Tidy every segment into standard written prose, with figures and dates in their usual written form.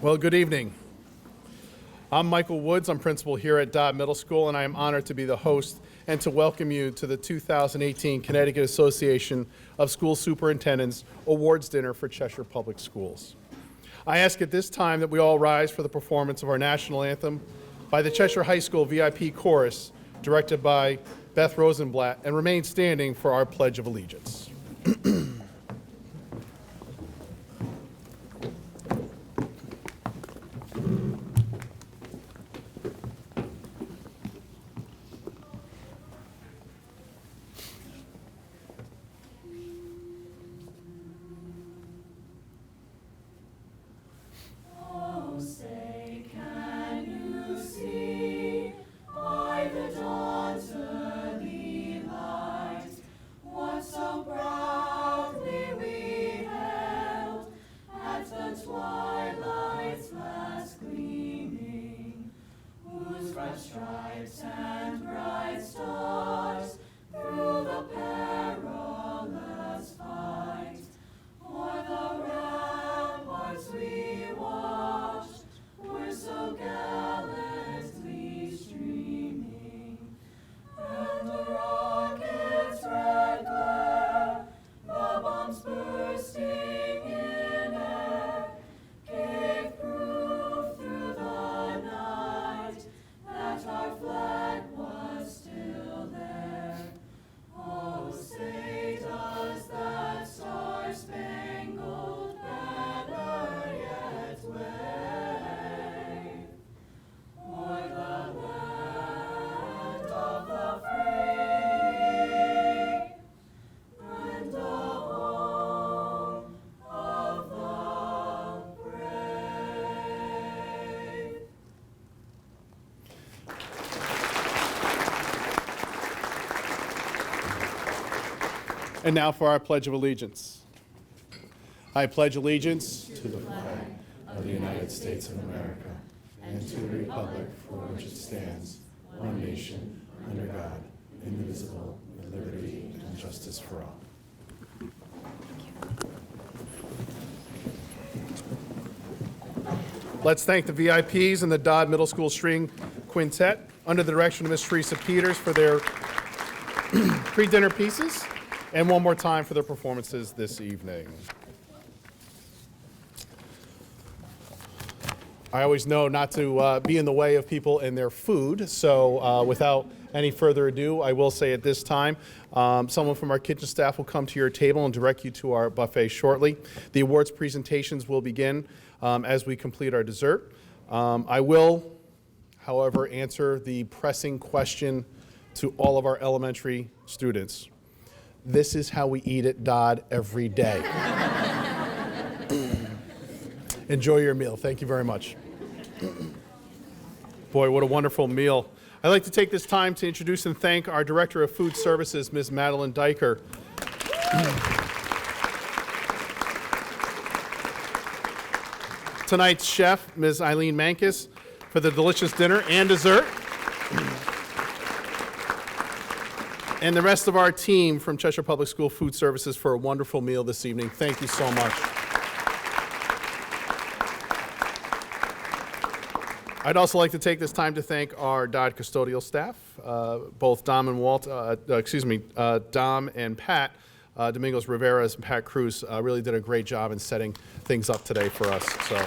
Well, good evening. I'm Michael Woods. I'm principal here at Dodd Middle School, and I am honored to be the host and to welcome you to the 2018 Connecticut Association of School Superintendents Awards Dinner for Cheshire Public Schools. I ask at this time that we all rise for the performance of our national anthem by the Cheshire High School VIP Chorus, directed by Beth Rosenblatt, and remain standing for our Pledge of Allegiance. Stripes and bright stars through the perilous fight. O'er the ramparts we watched were so gallantly streaming, and the rocket's red glare, the bombs bursting in air, gave proof through the night that our flag was still there. Oh, say does that star-spangled banner yet wave o'er the land of the free and the home of the brave? And now for our Pledge of Allegiance. I pledge allegiance To the flag of the United States of America and to the republic for which it stands, one nation, under God, indivisible, with liberty and justice for all. Let's thank the VIPs and the Dodd Middle School String Quintet under the direction of Ms. Teresa Peters for their pre-dinner pieces, and one more time for their performances this evening. I always know not to be in the way of people and their food, so without any further ado, I will say at this time, someone from our kitchen staff will come to your table and direct you to our buffet shortly. The awards presentations will begin as we complete our dessert. I will, however, answer the pressing question to all of our elementary students. This is how we eat at Dodd every day. Enjoy your meal. Thank you very much. Boy, what a wonderful meal. I'd like to take this time to introduce and thank our Director of Food Services, Ms. Madeline Diker. Tonight's chef, Ms. Eileen Mankus, for the delicious dinner and dessert. And the rest of our team from Cheshire Public School Food Services for a wonderful meal this evening. Thank you so much. I'd also like to take this time to thank our Dodd custodial staff, both Dom and Dom and Pat, Domingos Rivera's and Pat Cruz really did a great job in setting things up today for us. So,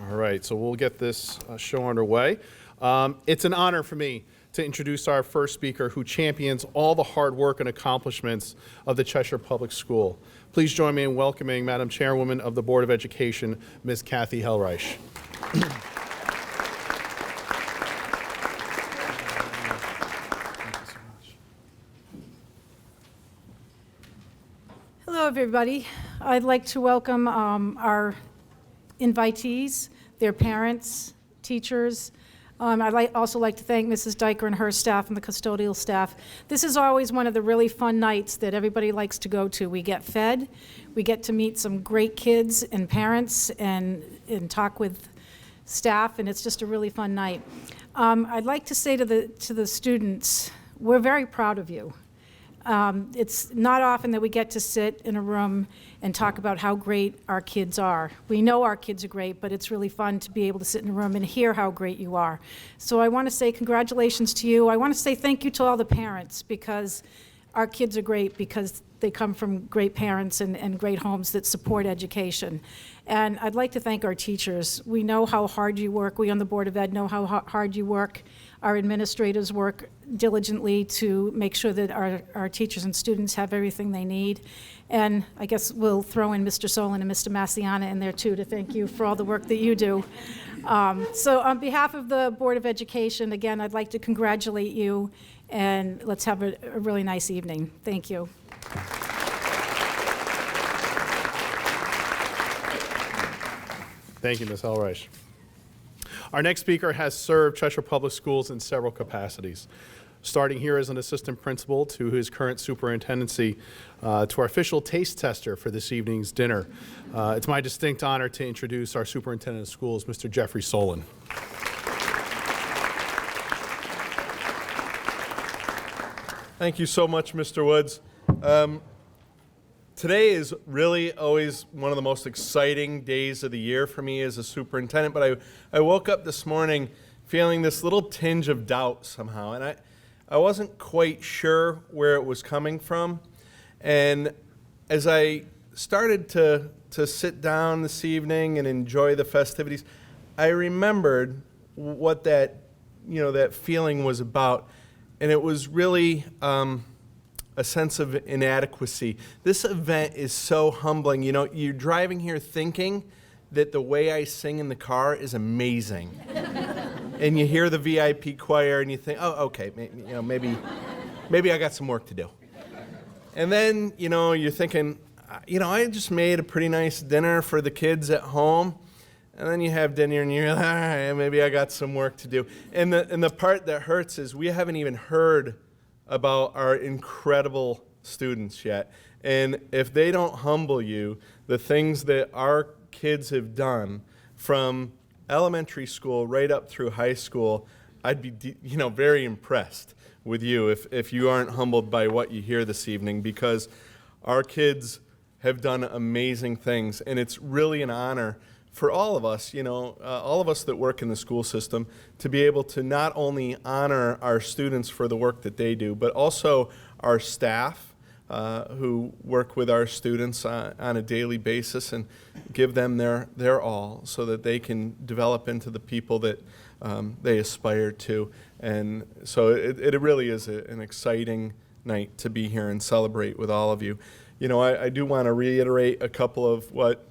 all right, so we'll get this show underway. It's an honor for me to introduce our first speaker who champions all the hard work and accomplishments of the Cheshire Public School. Please join me in welcoming Madam Chairwoman of the Board of Education, Ms. Kathy Hellreich. Hello, everybody. I'd like to welcome our invitees, their parents, teachers. I'd also like to thank Mrs. Diker and her staff and the custodial staff. This is always one of the really fun nights that everybody likes to go to. We get fed, we get to meet some great kids and parents and talk with staff, and it's just a really fun night. I'd like to say to the students, we're very proud of you. It's not often that we get to sit in a room and talk about how great our kids are. We know our kids are great, but it's really fun to be able to sit in a room and hear how great you are. So I want to say congratulations to you. I want to say thank you to all the parents, because our kids are great because they come from great parents and great homes that support education. And I'd like to thank our teachers. We know how hard you work. We on the Board of Ed know how hard you work. Our administrators work diligently to make sure that our teachers and students have everything they need. And I guess we'll throw in Mr. Solon and Mr. Massiana in there too to thank you for all the work that you do. So on behalf of the Board of Education, again, I'd like to congratulate you, and let's have a really nice evening. Thank you. Thank you, Ms. Elreich. Our next speaker has served Cheshire Public Schools in several capacities, starting here as an assistant principal to his current superintendency, to our official taste tester for this evening's dinner. It's my distinct honor to introduce our superintendent of schools, Mr. Jeffrey Solon. Thank you so much, Mr. Woods. Today is really always one of the most exciting days of the year for me as a superintendent, but I woke up this morning feeling this little tinge of doubt somehow, and I wasn't quite sure where it was coming from. And as I started to sit down this evening and enjoy the festivities, I remembered what that feeling was about, and it was really a sense of inadequacy. This event is so humbling. You know, you're driving here thinking that the way I sing in the car is amazing. And you hear the VIP choir and you think, oh, okay, maybe I got some work to do. And then, you're thinking, I just made a pretty nice dinner for the kids at home. And then you have dinner and you're like, all right, maybe I got some work to do. And the part that hurts is we haven't even heard about our incredible students yet. And if they don't humble you, the things that our kids have done from elementary school right up through high school, I'd be very impressed with you if you aren't humbled by what you hear this evening, because our kids have done amazing things, and it's really an honor for all of us, all of us that work in the school system, to be able to not only honor our students for the work that they do, but also our staff who work with our students on a daily basis and give them their all so that they can develop into the people that they aspire to. And so it really is an exciting night to be here and celebrate with all of you. I do want to reiterate a couple of what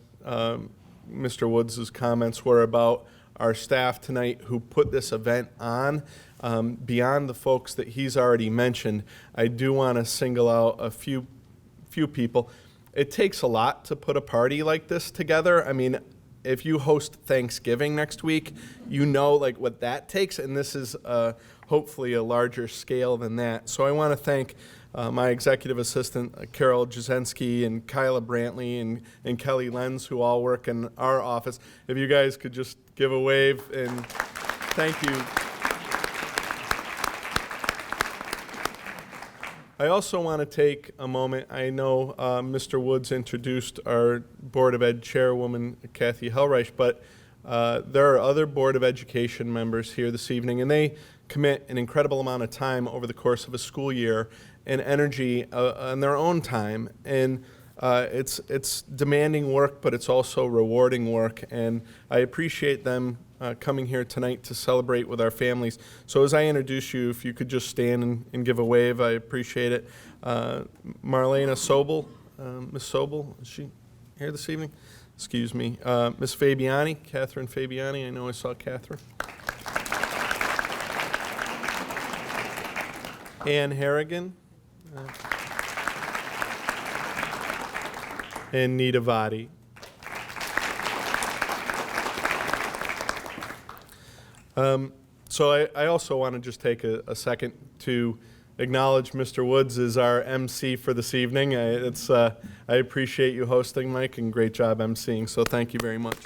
Mr. Woods' comments were about our staff tonight who put this event on. Beyond the folks that he's already mentioned, I do want to single out a few people. It takes a lot to put a party like this together. I mean, if you host Thanksgiving next week, what that takes, and this is hopefully a larger scale than that. So I want to thank my executive assistant, Carol Jasinski, and Kyla Brantley, and Kelly Lenz, who all work in our office. If you guys could just give a wave, and thank you. I also want to take a moment. I know Mr. Woods introduced our Board of Ed Chairwoman, Kathy Hellreich, but there are other Board of Education members here this evening, and they commit an incredible amount of time over the course of a school year and energy on their own time. And it's demanding work, but it's also rewarding work. And I appreciate them coming here tonight to celebrate with our families. So as I introduce you, if you could just stand and give a wave, I appreciate it. Marlena Sobel, Ms. Sobel, is she here this evening? Excuse me. Ms. Fabiani, Catherine Fabiani, I know I saw Catherine. Ann Harrigan. And Nita Vadi. So I also want to just take a second to acknowledge Mr. Woods as our MC for this evening. I appreciate you hosting, Mike, and great job emceeing, so thank you very much.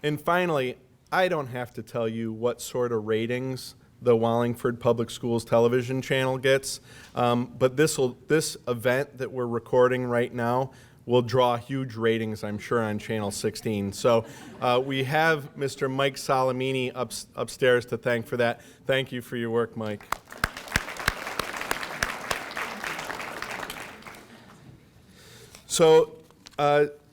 And finally, I don't have to tell you what sort of ratings the Wallingford Public Schools television channel gets. But this event that we're recording right now will draw huge ratings, I'm sure, on Channel 16. So we have Mr. Mike Salamini upstairs to thank for that. Thank you for your work, Mike. So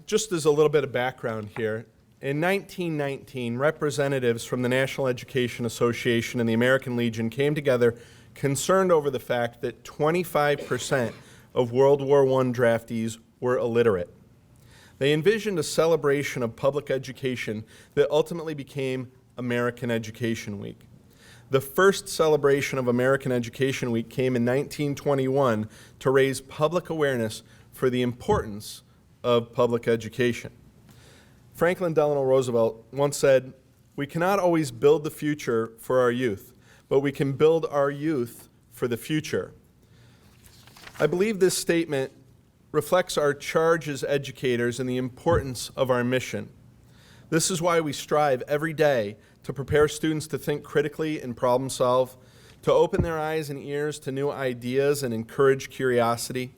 just as a little bit of background here, in 1919, representatives from the National Education Association and the American Legion came together concerned over the fact that 25% of World War I draftees were illiterate. They envisioned a celebration of public education that ultimately became American Education Week. The first celebration of American Education Week came in 1921 to raise public awareness for the importance of public education. Franklin Delano Roosevelt once said, "We cannot always build the future for our youth, but we can build our youth for the future." I believe this statement reflects our charge as educators and the importance of our mission. This is why we strive every day to prepare students to think critically and problem solve, to open their eyes and ears to new ideas and encourage curiosity,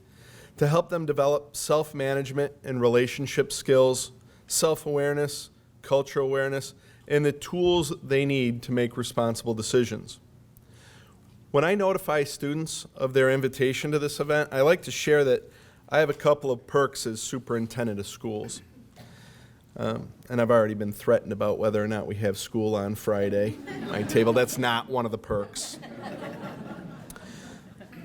to help them develop self-management and relationship skills, self-awareness, cultural awareness, and the tools they need to make responsible decisions. When I notify students of their invitation to this event, I like to share that I have a couple of perks as superintendent of schools. And I've already been threatened about whether or not we have school on Friday. My table, that's not one of the perks.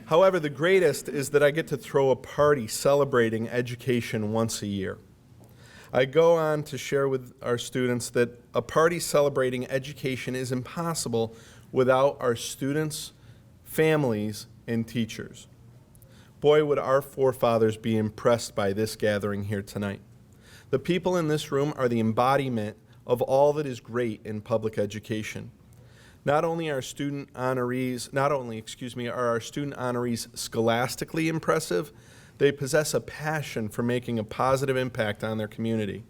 However, the greatest is that I get to throw a party celebrating education once a year. I go on to share with our students that a party celebrating education is impossible without our students, families, and teachers. Boy, would our forefathers be impressed by this gathering here tonight. The people in this room are the embodiment of all that is great in public education. Not only are our student honorees scholastically impressive, they possess a passion for making a positive impact on their community.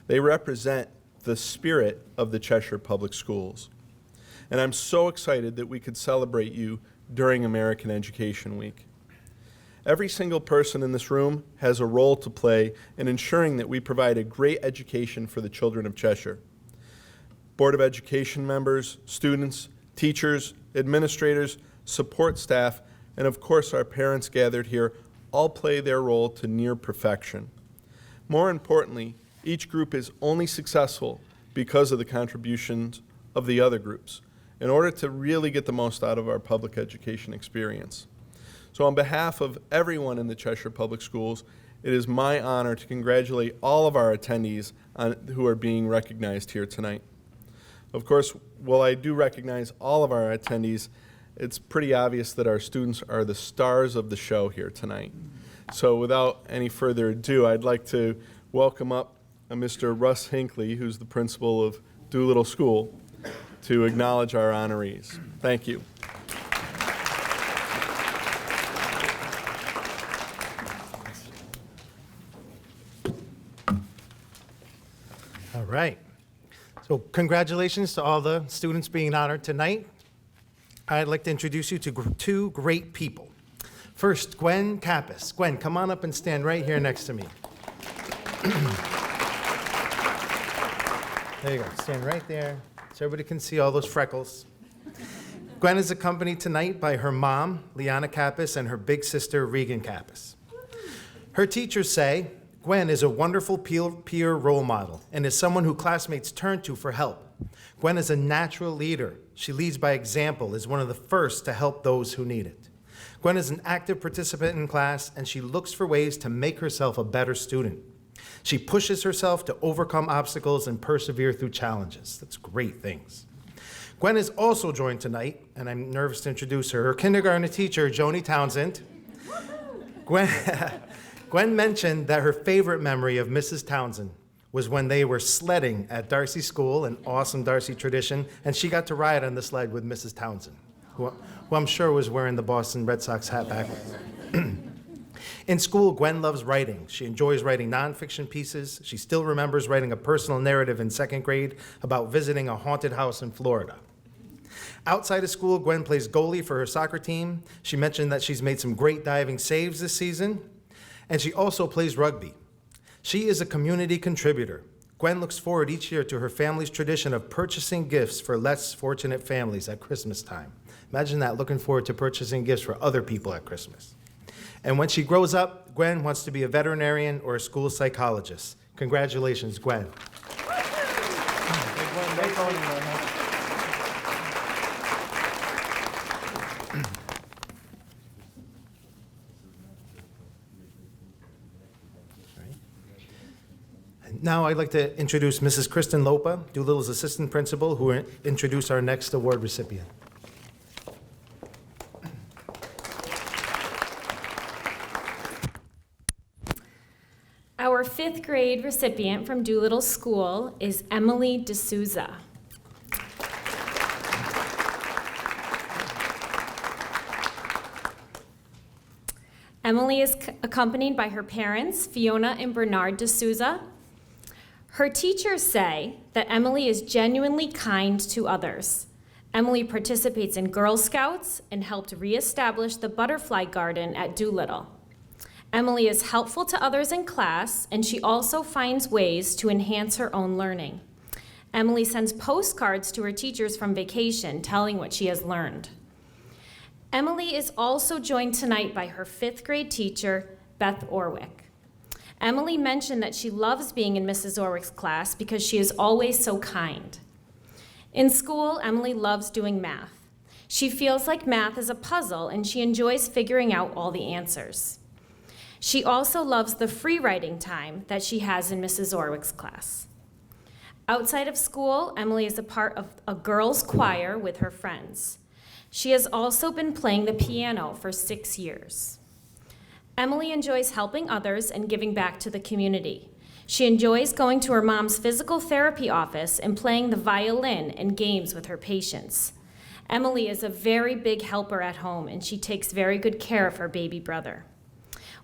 They represent the spirit of the Cheshire Public Schools. And I'm so excited that we could celebrate you during American Education Week. Every single person in this room has a role to play in ensuring that we provide a great education for the children of Cheshire. Board of Education members, students, teachers, administrators, support staff, and of course our parents gathered here all play their role to near perfection. More importantly, each group is only successful because of the contributions of the other groups in order to really get the most out of our public education experience. So on behalf of everyone in the Cheshire Public Schools, it is my honor to congratulate all of our attendees who are being recognized here tonight. Of course, while I do recognize all of our attendees, it's pretty obvious that our students are the stars of the show here tonight. So without any further ado, I'd like to welcome up Mr. Russ Hinckley, who's the principal of Doolittle School, to acknowledge our honorees. Thank you. All right. So congratulations to all the students being honored tonight. I'd like to introduce you to two great people. First, Gwen Kappas. Gwen, come on up and stand right here next to me. There you go. Stand right there so everybody can see all those freckles. Gwen is accompanied tonight by her mom, Liana Kappas, and her big sister, Regan Kappas. Her teachers say Gwen is a wonderful peer role model and is someone who classmates turn to for help. Gwen is a natural leader. She leads by example, is one of the first to help those who need it. Gwen is an active participant in class, and she looks for ways to make herself a better student. She pushes herself to overcome obstacles and persevere through challenges. That's great things. Gwen is also joined tonight, and I'm nervous to introduce her kindergarten teacher, Joni Townsend. Gwen mentioned that her favorite memory of Mrs. Townsend was when they were sledding at Darcy School, an awesome Darcy tradition, and she got to ride on the sled with Mrs. Townsend, who I'm sure was wearing the Boston Red Sox hat backwards. In school, Gwen loves writing. She enjoys writing nonfiction pieces. She still remembers writing a personal narrative in second grade about visiting a haunted house in Florida. Outside of school, Gwen plays goalie for her soccer team. She mentioned that she's made some great diving saves this season, and she also plays rugby. She is a community contributor. Gwen looks forward each year to her family's tradition of purchasing gifts for less fortunate families at Christmas time. Imagine that, looking forward to purchasing gifts for other people at Christmas. And when she grows up, Gwen wants to be a veterinarian or a school psychologist. Congratulations, Gwen. Now I'd like to introduce Mrs. Kristen Lopa, Doolittle's assistant principal, who will introduce our next award recipient. Our fifth grade recipient from Doolittle School is Emily D'Souza. Emily is accompanied by her parents, Fiona and Bernard D'Souza. Her teachers say that Emily is genuinely kind to others. Emily participates in Girl Scouts and helped reestablish the butterfly garden at Doolittle. Emily is helpful to others in class, and she also finds ways to enhance her own learning. Emily sends postcards to her teachers from vacation telling what she has learned. Emily is also joined tonight by her fifth grade teacher, Beth Orwick. Emily mentioned that she loves being in Mrs. Orwick's class because she is always so kind. In school, Emily loves doing math. She feels like math is a puzzle, and she enjoys figuring out all the answers. She also loves the free writing time that she has in Mrs. Orwick's class. Outside of school, Emily is a part of a girls' choir with her friends. She has also been playing the piano for 6 years. Emily enjoys helping others and giving back to the community. She enjoys going to her mom's physical therapy office and playing the violin and games with her patients. Emily is a very big helper at home, and she takes very good care of her baby brother.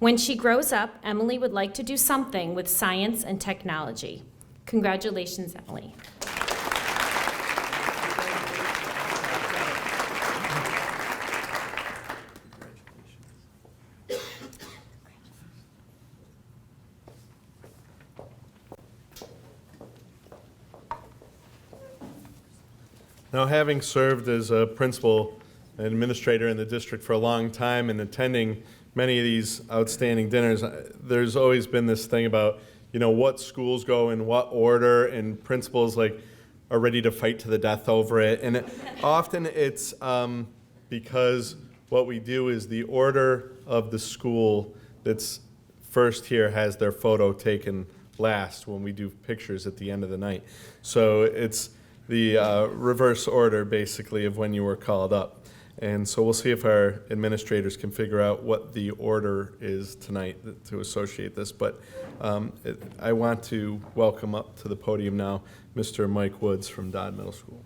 When she grows up, Emily would like to do something with science and technology. Congratulations, Emily. Now, having served as a principal and administrator in the district for a long time and attending many of these outstanding dinners, there's always been this thing about, what schools go in what order, and principals are ready to fight to the death over it. And often it's because what we do is the order of the school that's first here has their photo taken last when we do pictures at the end of the night. So it's the reverse order, basically, of when you were called up. And so we'll see if our administrators can figure out what the order is tonight to associate this. But I want to welcome up to the podium now Mr. Mike Woods from Dodd Middle School.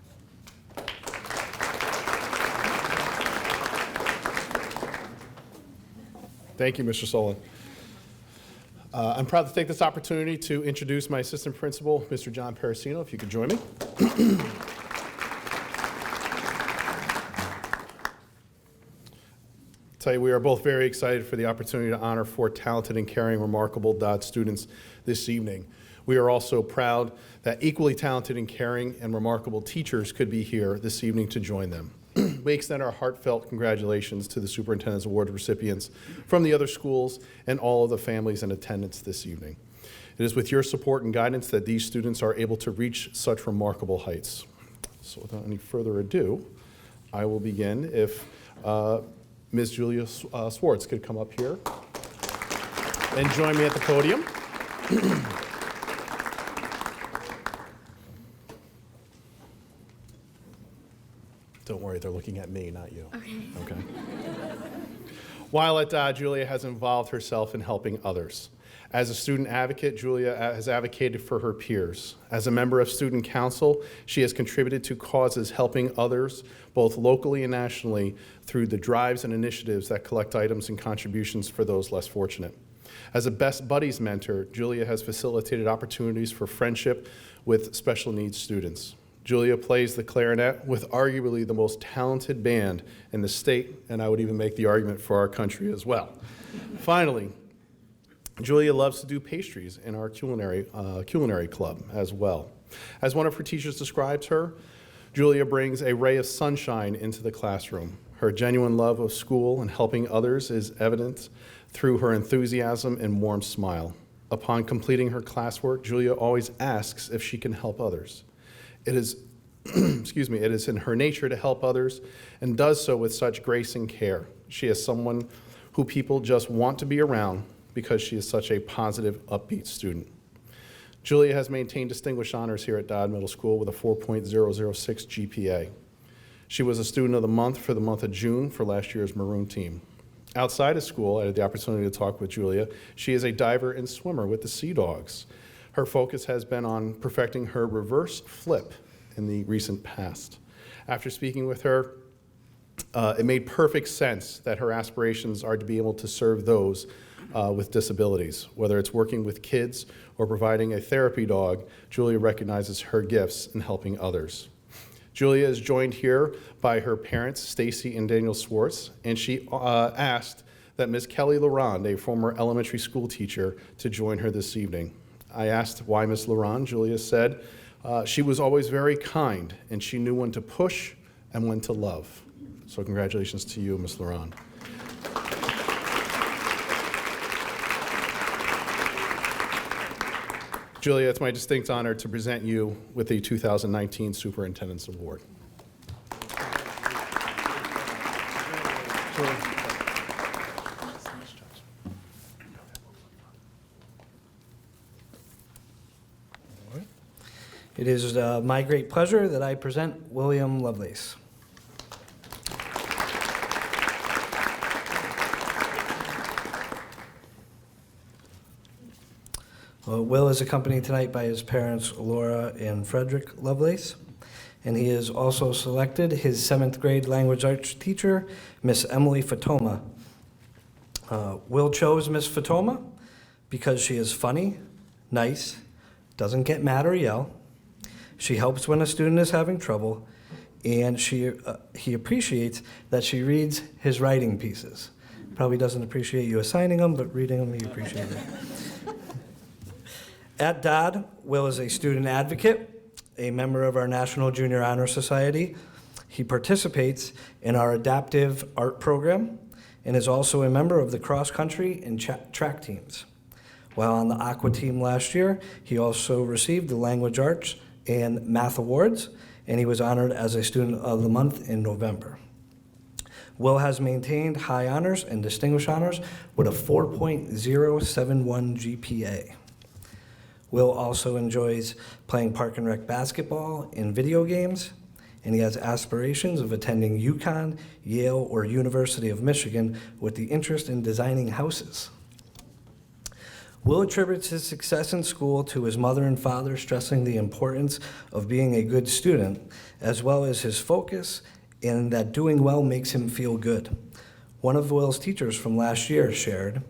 Thank you, Mr. Solon. I'm proud to take this opportunity to introduce my assistant principal, Mr. John Parasino, if you could join me. Tell you, we are both very excited for the opportunity to honor 4 talented and caring, remarkable Dodd students this evening. We are also proud that equally talented and caring and remarkable teachers could be here this evening to join them. We extend our heartfelt congratulations to the Superintendent's Award recipients from the other schools and all of the families in attendance this evening. It is with your support and guidance that these students are able to reach such remarkable heights. So without any further ado, I will begin. If Ms. Julia Swartz could come up here and join me at the podium. Don't worry, they're looking at me, not you. Okay. While at Dodd, Julia has involved herself in helping others. As a student advocate, Julia has advocated for her peers. As a member of student council, she has contributed to causes helping others, both locally and nationally, through the drives and initiatives that collect items and contributions for those less fortunate. As a Best Buddies mentor, Julia has facilitated opportunities for friendship with special needs students. Julia plays the clarinet with arguably the most talented band in the state, and I would even make the argument for our country as well. Finally, Julia loves to do pastries in our culinary club as well. As one of her teachers describes her, Julia brings a ray of sunshine into the classroom. Her genuine love of school and helping others is evident through her enthusiasm and warm smile. Upon completing her classwork, Julia always asks if she can help others. It is, it is in her nature to help others and does so with such grace and care. She is someone who people just want to be around because she is such a positive, upbeat student. Julia has maintained distinguished honors here at Dodd Middle School with a 4.006 GPA. She was a student of the month for the month of June for last year's Maroon team. Outside of school, I had the opportunity to talk with Julia. She is a diver and swimmer with the Sea Dogs. Her focus has been on perfecting her reverse flip in the recent past. After speaking with her, it made perfect sense that her aspirations are to be able to serve those with disabilities. Whether it's working with kids or providing a therapy dog, Julia recognizes her gifts in helping others. Julia is joined here by her parents, Stacy and Daniel Swartz, and she asked that Ms. Kelly Laurent, a former elementary school teacher, to join her this evening. I asked why Ms. Laurent. Julia said she was always very kind, and she knew when to push and when to love. So congratulations to you, Ms. Laurent. Julia, it's my distinct honor to present you with the 2019 Superintendent's Award. It is my great pleasure that I present William Lovelace. Will is accompanied tonight by his parents, Laura and Frederick Lovelace, and he has also selected his 7th grade language arts teacher, Miss Emily Fatoma. Will chose Miss Fatoma because she is funny, nice, doesn't get mad or yell. She helps when a student is having trouble, and he appreciates that she reads his writing pieces. Probably doesn't appreciate you assigning them, but reading them, he appreciates it. At Dodd, Will is a student advocate, a member of our National Junior Honor Society. He participates in our adaptive art program and is also a member of the cross-country and track teams. While on the Aqua team last year, he also received the Language Arts and Math Awards, and he was honored as a Student of the Month in November. Will has maintained high honors and distinguished honors with a 4.071 GPA. Will also enjoys playing park and rec basketball and video games, and he has aspirations of attending UConn, Yale, or University of Michigan with the interest in designing houses. Will attributes his success in school to his mother and father stressing the importance of being a good student, as well as his focus in that doing well makes him feel good. One of Will's teachers from last year shared,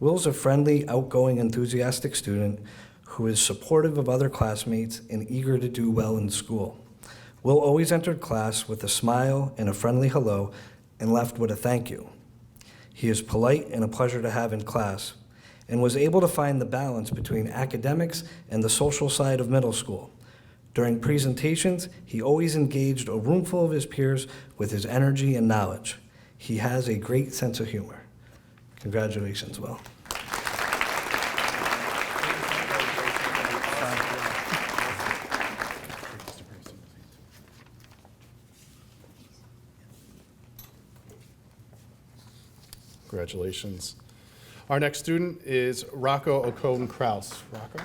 "Will's a friendly, outgoing, enthusiastic student who is supportive of other classmates and eager to do well in school. Will always entered class with a smile and a friendly hello and left with a thank you. He is polite and a pleasure to have in class and was able to find the balance between academics and the social side of middle school. During presentations, he always engaged a roomful of his peers with his energy and knowledge. He has a great sense of humor." Congratulations, Will. Congratulations. Our next student is Rocco Ocone-Kraus. Rocco?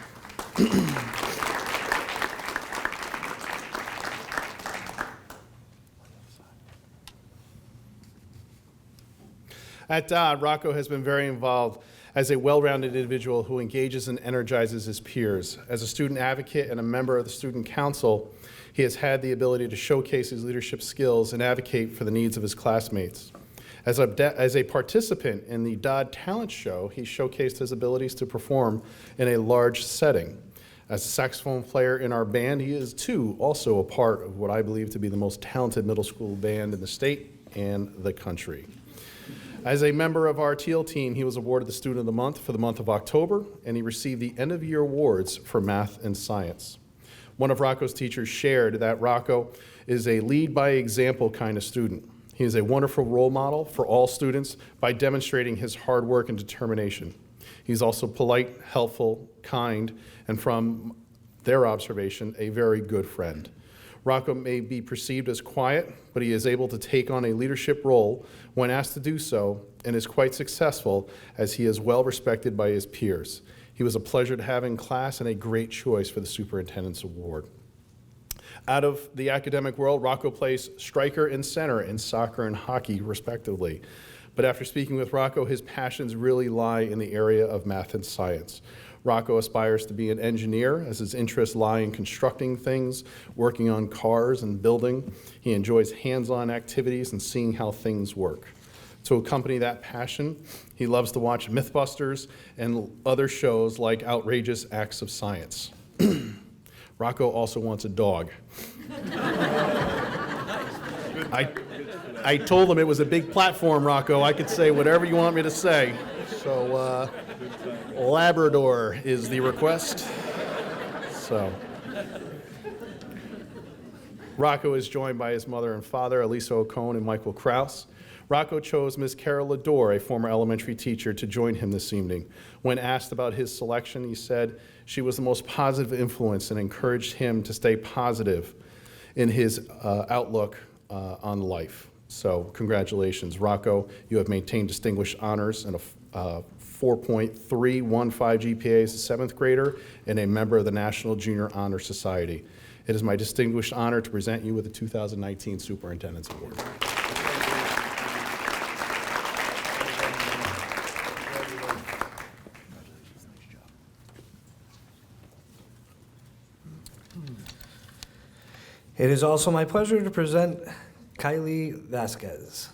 At Dodd, Rocco has been very involved as a well-rounded individual who engages and energizes his peers. As a student advocate and a member of the student council, he has had the ability to showcase his leadership skills and advocate for the needs of his classmates. As a participant in the Dodd Talent Show, he showcased his abilities to perform in a large setting. As a saxophone player in our band, he is too also a part of what I believe to be the most talented middle school band in the state and the country. As a member of our teal team, he was awarded the Student of the Month for the month of October, and he received the end of year awards for math and science. One of Rocco's teachers shared that Rocco is a lead by example kind of student. He is a wonderful role model for all students by demonstrating his hard work and determination. He's also polite, helpful, kind, and from their observation, a very good friend. Rocco may be perceived as quiet, but he is able to take on a leadership role when asked to do so, and is quite successful as he is well respected by his peers. He was a pleasure to have in class and a great choice for the Superintendent's Award. Out of the academic world, Rocco plays striker and center in soccer and hockey, respectively. But after speaking with Rocco, his passions really lie in the area of math and science. Rocco aspires to be an engineer, as his interests lie in constructing things, working on cars and building. He enjoys hands-on activities and seeing how things work. To accompany that passion, he loves to watch Mythbusters and other shows like Outrageous Acts of Science. Rocco also wants a dog. I told him it was a big platform, Rocco. I could say whatever you want me to say. So, Labrador is the request. So, Rocco is joined by his mother and father, Elisa Ocone and Michael Kraus. Rocco chose Ms. Carol Lador, a former elementary teacher, to join him this evening. When asked about his selection, he said she was the most positive influence and encouraged him to stay positive in his outlook on life. So congratulations, Rocco. You have maintained distinguished honors and a 4.315 GPA as a seventh grader and a member of the National Junior Honor Society. It is my distinguished honor to present you with the 2019 Superintendent's Award. It is also my pleasure to present Kylie Vasquez.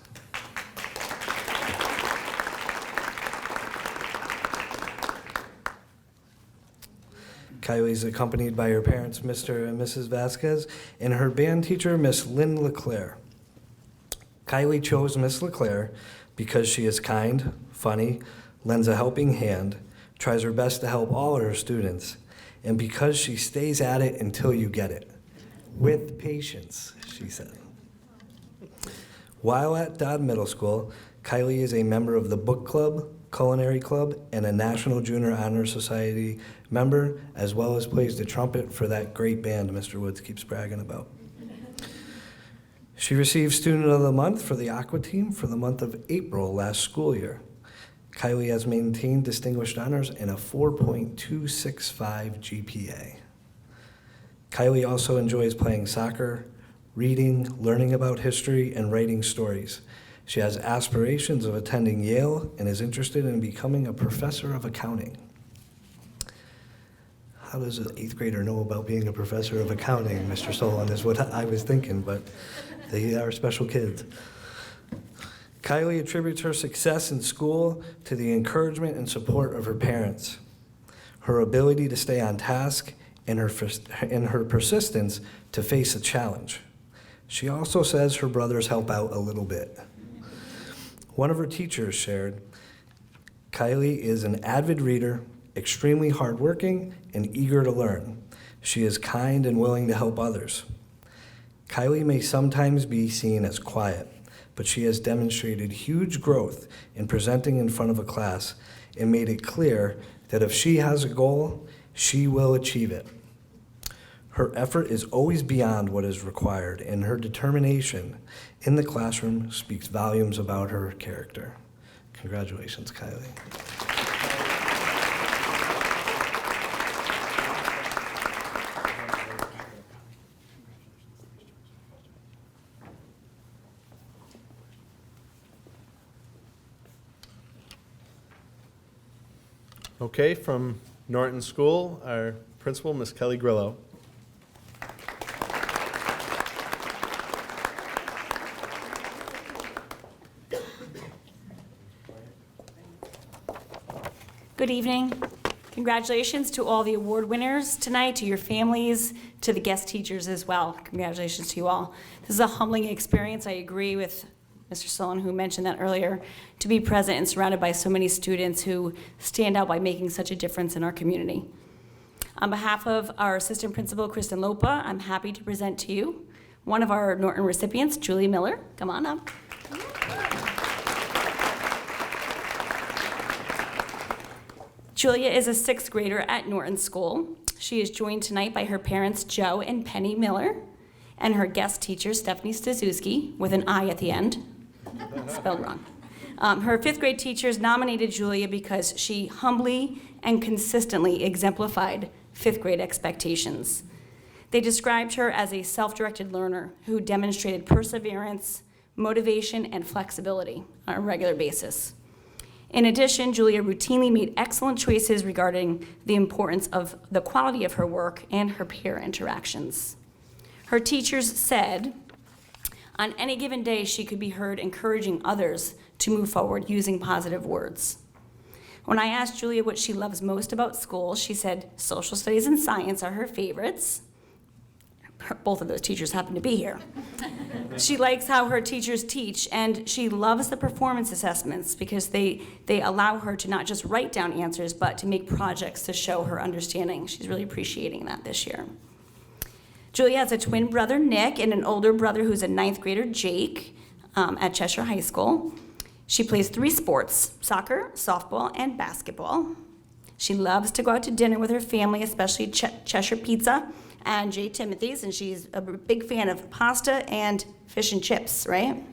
Kylie is accompanied by her parents, Mr. and Mrs. Vasquez, and her band teacher, Miss Lynn LeClaire. Kylie chose Miss LeClaire because she is kind, funny, lends a helping hand, tries her best to help all her students, and because she stays at it until you get it. With patience, she said. While at Dodd Middle School, Kylie is a member of the book club, culinary club, and a National Junior Honor Society member, as well as plays the trumpet for that great band Mr. Woods keeps bragging about. She received Student of the Month for the Aqua Team for the month of April last school year. Kylie has maintained distinguished honors and a 4.265 GPA. Kylie also enjoys playing soccer, reading, learning about history, and writing stories. She has aspirations of attending Yale and is interested in becoming a professor of accounting. How does an 8th grader know about being a professor of accounting, Mr. Solon, is what I was thinking, but they are special kids. Kylie attributes her success in school to the encouragement and support of her parents, her ability to stay on task, and her persistence to face a challenge. She also says her brothers help out a little bit. One of her teachers shared, Kylie is an avid reader, extremely hardworking, and eager to learn. She is kind and willing to help others. Kylie may sometimes be seen as quiet, but she has demonstrated huge growth in presenting in front of a class and made it clear that if she has a goal, she will achieve it. Her effort is always beyond what is required, and her determination in the classroom speaks volumes about her character. Congratulations, Kylie. Okay, from Norton School, our principal, Miss Kelly Grillo. Good evening. Congratulations to all the award winners tonight, to your families, to the guest teachers as well. Congratulations to you all. This is a humbling experience. I agree with Mr. Solon, who mentioned that earlier, to be present and surrounded by so many students who stand out by making such a difference in our community. On behalf of our assistant principal, Kristen Lopa, I'm happy to present to you one of our Norton recipients, Julia Miller. Come on up. Julia is a sixth grader at Norton School. She is joined tonight by her parents, Joe and Penny Miller, and her guest teacher, Stephanie Staszewski, with an I at the end, spelled wrong. Her fifth grade teachers nominated Julia because she humbly and consistently exemplified fifth grade expectations. They described her as a self-directed learner who demonstrated perseverance, motivation, and flexibility on a regular basis. In addition, Julia routinely made excellent choices regarding the importance of the quality of her work and her peer interactions. Her teachers said, on any given day, she could be heard encouraging others to move forward using positive words. When I asked Julia what she loves most about school, she said social studies and science are her favorites. Both of those teachers happen to be here. She likes how her teachers teach, and she loves the performance assessments because they allow her to not just write down answers, but to make projects to show her understanding. She's really appreciating that this year. Julia has a twin brother, Nick, and an older brother who's a ninth grader, Jake, at Cheshire High School. She plays 3 sports: soccer, softball, and basketball. She loves to go out to dinner with her family, especially Cheshire Pizza and J. Timothy's, and she's a big fan of pasta and fish and chips, right?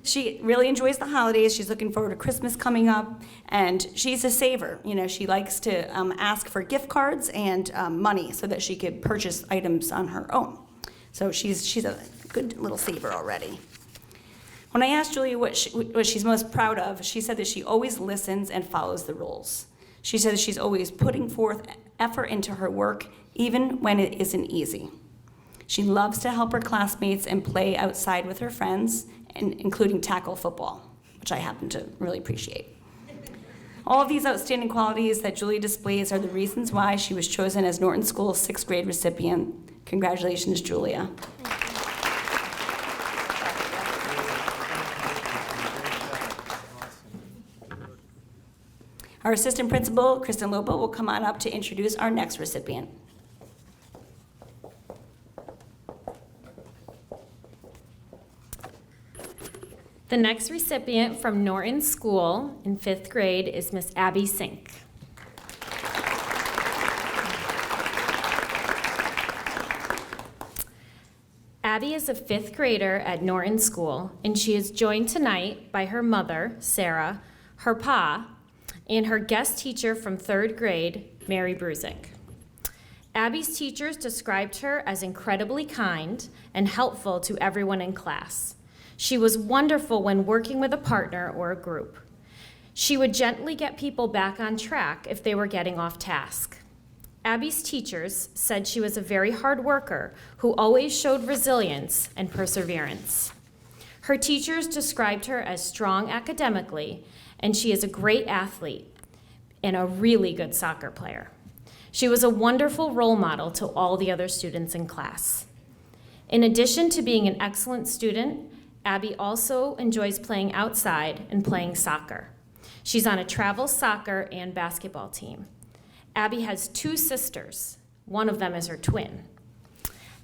She really enjoys the holidays. She's looking forward to Christmas coming up, and she's a saver. You know, she likes to ask for gift cards and money so that she could purchase items on her own. So she's a good little saver already. When I asked Julia what she's most proud of, she said that she always listens and follows the rules. She says she's always putting forth effort into her work, even when it isn't easy. She loves to help her classmates and play outside with her friends, and including tackle football, which I happen to really appreciate. All of these outstanding qualities that Julia displays are the reasons why she was chosen as Norton School's 6th grade recipient. Congratulations, Julia. Our assistant principal, Kristen Lopa, will come on up to introduce our next recipient. The next recipient from Norton School in 5th grade is Miss Abby Sink. Abby is a 5th grader at Norton School, and she is joined tonight by her mother, Sarah, her pa, and her guest teacher from 3rd grade, Mary Brusick. Abby's teachers described her as incredibly kind and helpful to everyone in class. She was wonderful when working with a partner or a group. She would gently get people back on track if they were getting off task. Abby's teachers said she was a very hard worker who always showed resilience and perseverance. Her teachers described her as strong academically, and she is a great athlete and a really good soccer player. She was a wonderful role model to all the other students in class. In addition to being an excellent student, Abby also enjoys playing outside and playing soccer. She's on a travel soccer and basketball team. Abby has 2 sisters. One of them is her twin.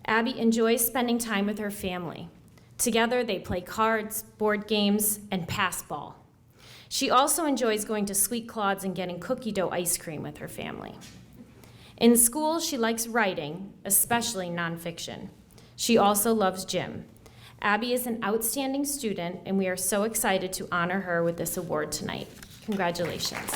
Abby enjoys spending time with her family. Together, they play cards, board games, and pass ball. She also enjoys going to Sweet Claude's and getting cookie dough ice cream with her family. In school, she likes writing, especially nonfiction. She also loves gym. Abby is an outstanding student, and we are so excited to honor her with this award tonight. Congratulations.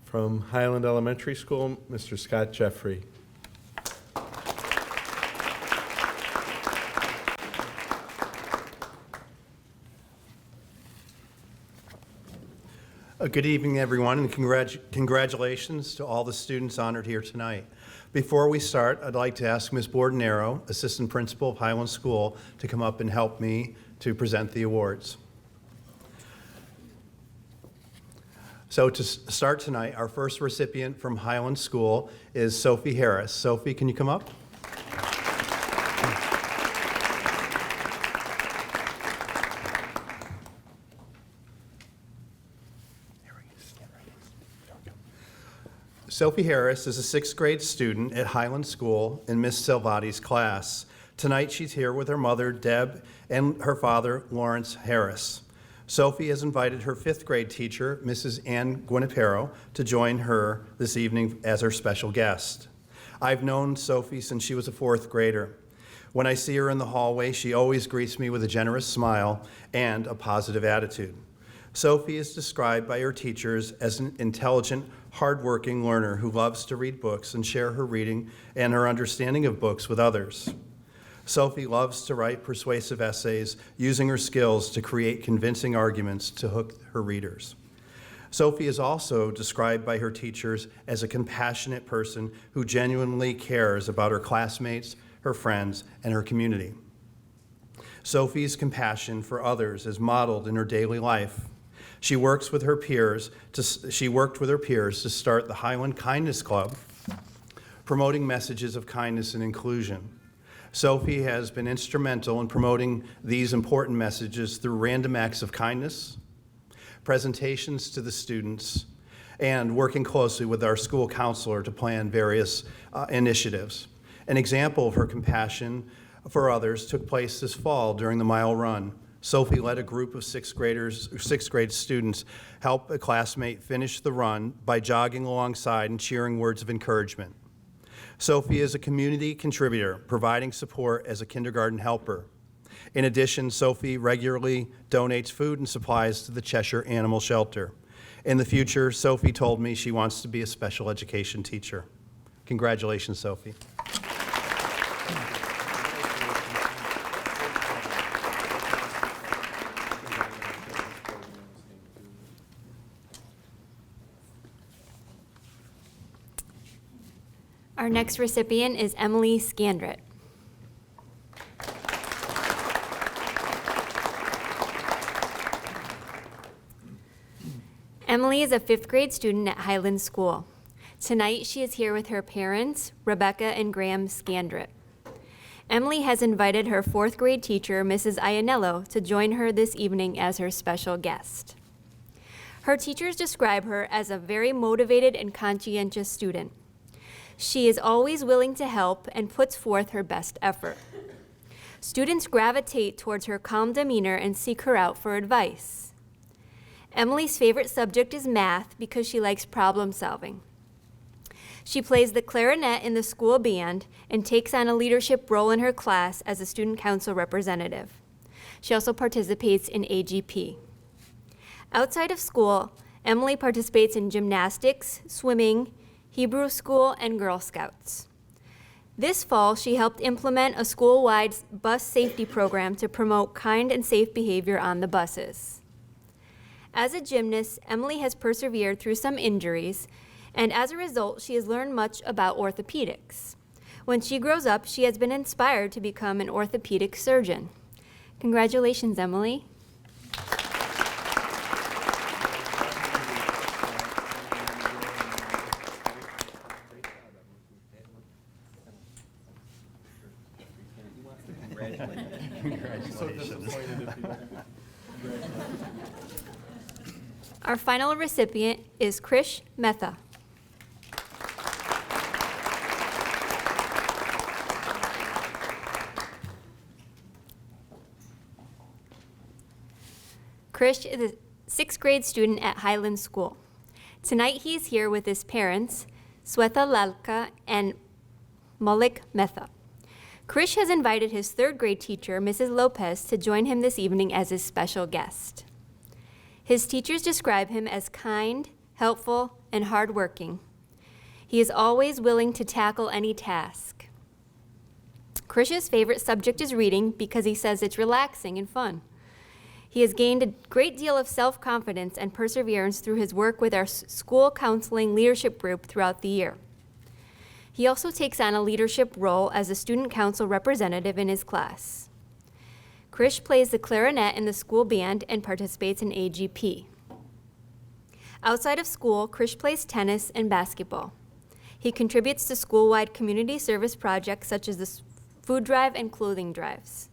From Highland Elementary School, Mr. Scott Jeffrey. Good evening, everyone, and congratulations to all the students honored here tonight. Before we start, I'd like to ask Ms. Bordenaro, Assistant Principal of Highland School, to come up and help me to present the awards. So to start tonight, our first recipient from Highland School is Sophie Harris. Sophie, can you come up? Sophie Harris is a sixth grade student at Highland School in Miss Salvati's class. Tonight she's here with her mother, Deb, and her father, Lawrence Harris. Sophie has invited her fifth grade teacher, Mrs. Ann Guinapero, to join her this evening as her special guest. I've known Sophie since she was a fourth grader. When I see her in the hallway, she always greets me with a generous smile and a positive attitude. Sophie is described by her teachers as an intelligent, hardworking learner who loves to read books and share her reading and her understanding of books with others. Sophie loves to write persuasive essays, using her skills to create convincing arguments to hook her readers. Sophie is also described by her teachers as a compassionate person who genuinely cares about her classmates, her friends, and her community. Sophie's compassion for others is modeled in her daily life. She worked with her peers to start the Highland Kindness Club, promoting messages of kindness and inclusion. Sophie has been instrumental in promoting these important messages through random acts of kindness, presentations to the students, and working closely with our school counselor to plan various initiatives. An example of her compassion for others took place this fall during the mile run. Sophie led a group of sixth grade students help a classmate finish the run by jogging alongside and cheering words of encouragement. Sophie is a community contributor, providing support as a kindergarten helper. In addition, Sophie regularly donates food and supplies to the Cheshire Animal Shelter. In the future, Sophie told me she wants to be a special education teacher. Congratulations, Sophie. Our next recipient is Emily Scandrett. Emily is a fifth grade student at Highland School. Tonight she is here with her parents, Rebecca and Graham Scandrett. Emily has invited her fourth grade teacher, Mrs. Ianello, to join her this evening as her special guest. Her teachers describe her as a very motivated and conscientious student. She is always willing to help and puts forth her best effort. Students gravitate towards her calm demeanor and seek her out for advice. Emily's favorite subject is math because she likes problem solving. She plays the clarinet in the school band and takes on a leadership role in her class as a student council representative. She also participates in AGP. Outside of school, Emily participates in gymnastics, swimming, Hebrew school, and Girl Scouts. This fall, she helped implement a school-wide bus safety program to promote kind and safe behavior on the buses. As a gymnast, Emily has persevered through some injuries, and as a result, she has learned much about orthopedics. When she grows up, she has been inspired to become an orthopedic surgeon. Congratulations, Emily. Our final recipient is Krish Mehta. Krish is a sixth grade student at Highland School. Tonight he is here with his parents, Swetha Lalka and Malik Mehta. Krish has invited his third grade teacher, Mrs. Lopez, to join him this evening as his special guest. His teachers describe him as kind, helpful, and hardworking. He is always willing to tackle any task. Krish's favorite subject is reading because he says it's relaxing and fun. He has gained a great deal of self-confidence and perseverance through his work with our school counseling leadership group throughout the year. He also takes on a leadership role as a student council representative in his class. Krish plays the clarinet in the school band and participates in AGP. Outside of school, Krish plays tennis and basketball. He contributes to school-wide community service projects such as the food drive and clothing drives.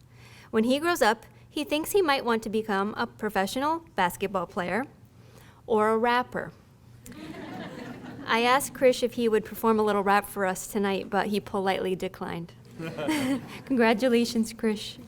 When he grows up, he thinks he might want to become a professional basketball player or a rapper. I asked Krish if he would perform a little rap for us tonight, but he politely declined. Congratulations, Krish.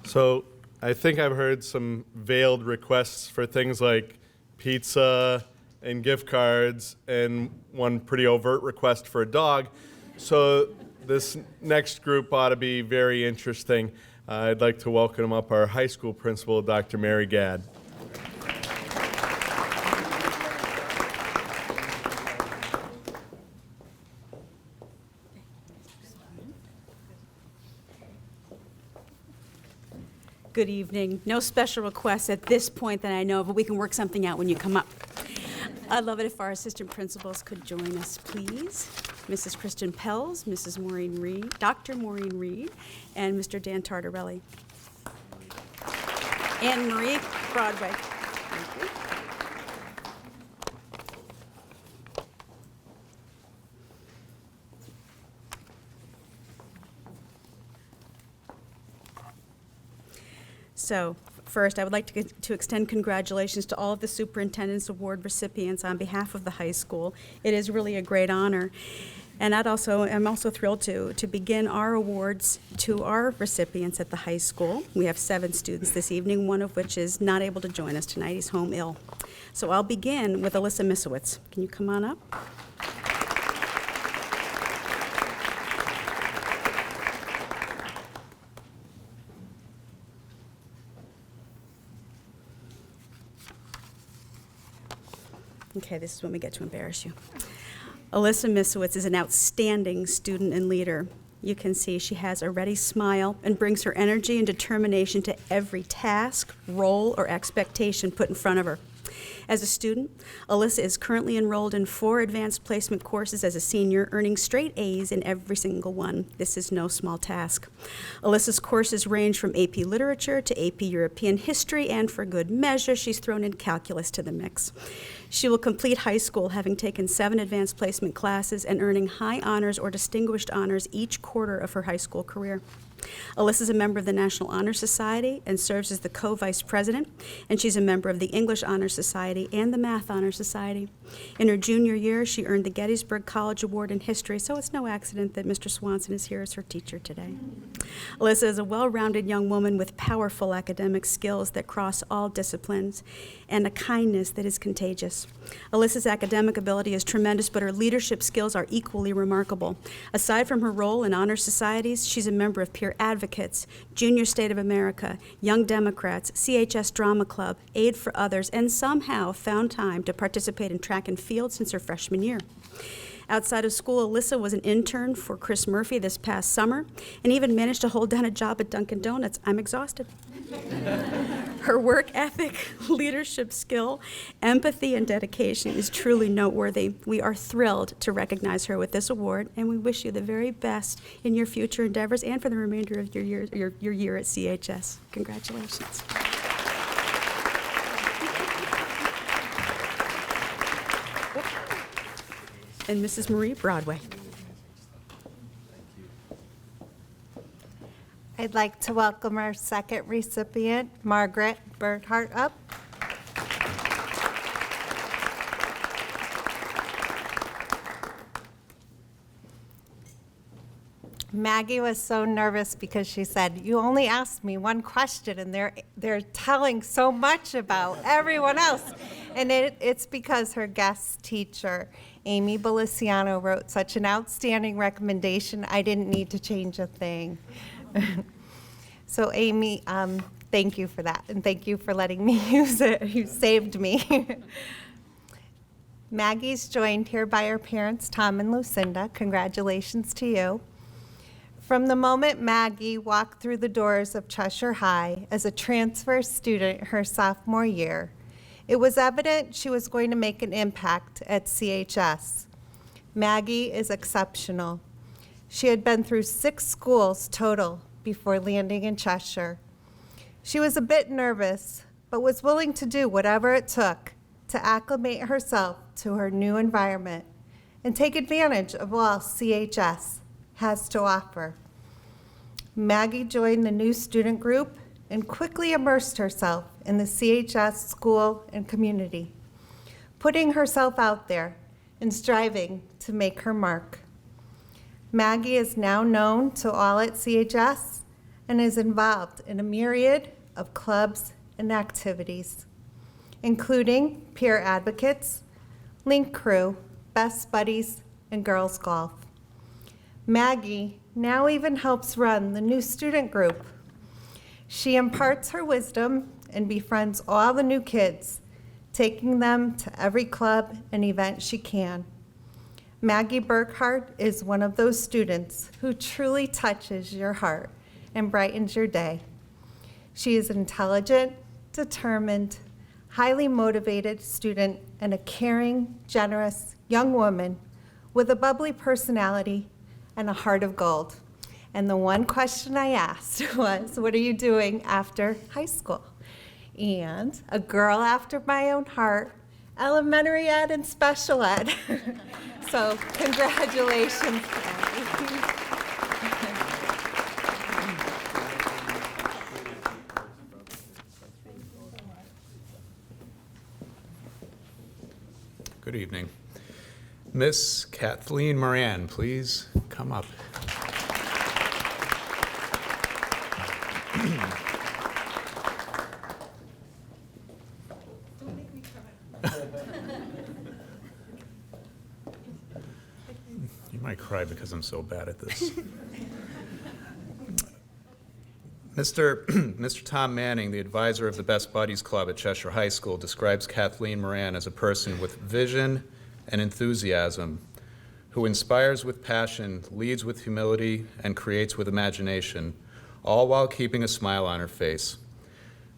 So I think I've heard some veiled requests for things like pizza and gift cards and one pretty overt request for a dog. So this next group ought to be very interesting. I'd like to welcome up our high school principal, Dr. Mary Gadd. Good evening. No special requests at this point that I know of, but we can work something out when you come up. I'd love it if our assistant principals could join us, please. Mrs. Kristen Pells, Mrs. Maureen Reed, Dr. Maureen Reed, and Mr. Dan Tartarelli. Anne Marie Broadway. Thank you. So first, I would like to extend congratulations to all of the Superintendent's Award recipients on behalf of the high school. It is really a great honor. And I'm also thrilled to begin our awards to our recipients at the high school. We have 7 students this evening, one of which is not able to join us tonight. He's home ill. So I'll begin with Alyssa Misowitz. Can you come on up? Okay, this is when we get to embarrass you. Alyssa Misowitz is an outstanding student and leader. You can see she has a ready smile and brings her energy and determination to every task, role, or expectation put in front of her. As a student, Alyssa is currently enrolled in 4 advanced placement courses as a senior, earning straight A's in every single one. This is no small task. Alyssa's courses range from AP Literature to AP European History, and for good measure, she's thrown in calculus to the mix. She will complete high school having taken 7 advanced placement classes and earning high honors or distinguished honors each quarter of her high school career. Alyssa is a member of the National Honor Society and serves as the co-vice president, and she's a member of the English Honor Society and the Math Honor Society. In her junior year, she earned the Gettysburg College Award in History, so it's no accident that Mr. Swanson is here as her teacher today. Alyssa is a well-rounded young woman with powerful academic skills that cross all disciplines and a kindness that is contagious. Alyssa's academic ability is tremendous, but her leadership skills are equally remarkable. Aside from her role in honor societies, she's a member of Peer Advocates, Junior State of America, Young Democrats, CHS Drama Club, Aid for Others, and somehow found time to participate in track and field since her freshman year. Outside of school, Alyssa was an intern for Chris Murphy this past summer and even managed to hold down a job at Dunkin' Donuts. I'm exhausted. Her work ethic, leadership skill, empathy, and dedication is truly noteworthy. We are thrilled to recognize her with this award, and we wish you the very best in your future endeavors and for the remainder of your year at CHS. Congratulations. And Mrs. Marie Broadway. I'd like to welcome our second recipient, Margaret Bernhardt, up. Maggie was so nervous because she said, "You only asked me one question, and they're telling so much about everyone else." And it's because her guest teacher, Amy Beliciano, wrote such an outstanding recommendation, I didn't need to change a thing. So Amy, thank you for that, and thank you for letting me use it. You saved me. Maggie's joined here by her parents, Tom and Lucinda. Congratulations to you. From the moment Maggie walked through the doors of Cheshire High as a transfer student her sophomore year, it was evident she was going to make an impact at CHS. Maggie is exceptional. She had been through 6 schools total before landing in Cheshire. She was a bit nervous, but was willing to do whatever it took to acclimate herself to her new environment and take advantage of all CHS has to offer. Maggie joined the new student group and quickly immersed herself in the CHS school and community, putting herself out there and striving to make her mark. Maggie is now known to all at CHS and is involved in a myriad of clubs and activities, including peer advocates, link crew, best buddies, and girls golf. Maggie now even helps run the new student group. She imparts her wisdom and befriends all the new kids, taking them to every club and event she can. Maggie Burkhart is one of those students who truly touches your heart and brightens your day. She is intelligent, determined, highly motivated student, and a caring, generous young woman with a bubbly personality and a heart of gold. And the one question I asked was, what are you doing after high school? And a girl after my own heart, elementary ed and special ed. So congratulations, Maggie. Good evening. Miss Kathleen Moran, please come up. You might cry because I'm so bad at this. Mr. Tom Manning, the advisor of the Best Buddies Club at Cheshire High School, describes Kathleen Moran as a person with vision and enthusiasm, who inspires with passion, leads with humility, and creates with imagination, all while keeping a smile on her face.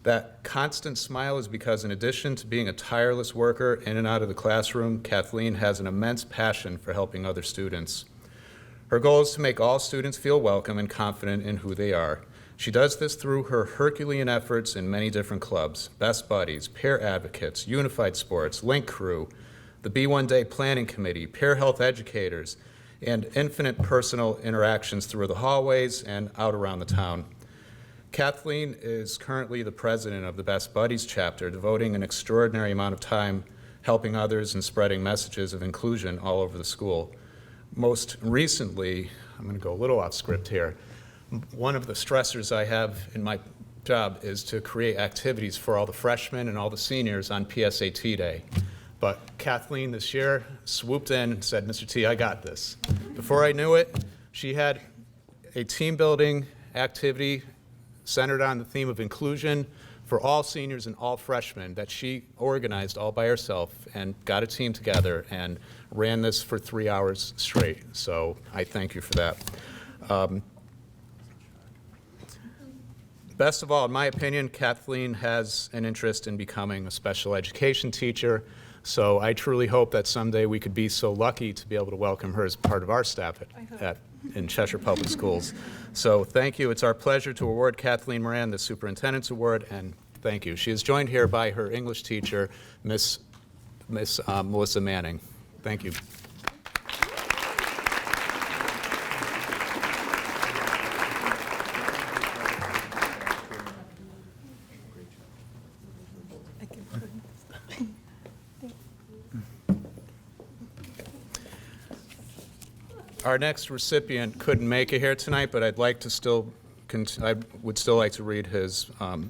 That constant smile is because, in addition to being a tireless worker in and out of the classroom, Kathleen has an immense passion for helping other students. Her goal is to make all students feel welcome and confident in who they are. She does this through her Herculean efforts in many different clubs: Best Buddies, Peer Advocates, Unified Sports, Link Crew, the B1 Day Planning Committee, Peer Health Educators, and infinite personal interactions through the hallways and out around the town. Kathleen is currently the president of the Best Buddies chapter, devoting an extraordinary amount of time helping others and spreading messages of inclusion all over the school. Most recently, I'm going to go a little off script here, one of the stressors I have in my job is to create activities for all the freshmen and all the seniors on PSAT Day. But Kathleen this year swooped in and said, "Mr. T, I got this." Before I knew it, she had a team building activity centered on the theme of inclusion for all seniors and all freshmen that she organized all by herself and got a team together and ran this for 3 hours straight. So I thank you for that. Best of all, in my opinion, Kathleen has an interest in becoming a special education teacher. So I truly hope that someday we could be so lucky to be able to welcome her as part of our staff in Cheshire Public Schools. So thank you. It's our pleasure to award Kathleen Moran the Superintendent's Award, and thank you. She is joined here by her English teacher, Miss Melissa Manning. Thank you. Our next recipient couldn't make it here tonight, but I would still like to read his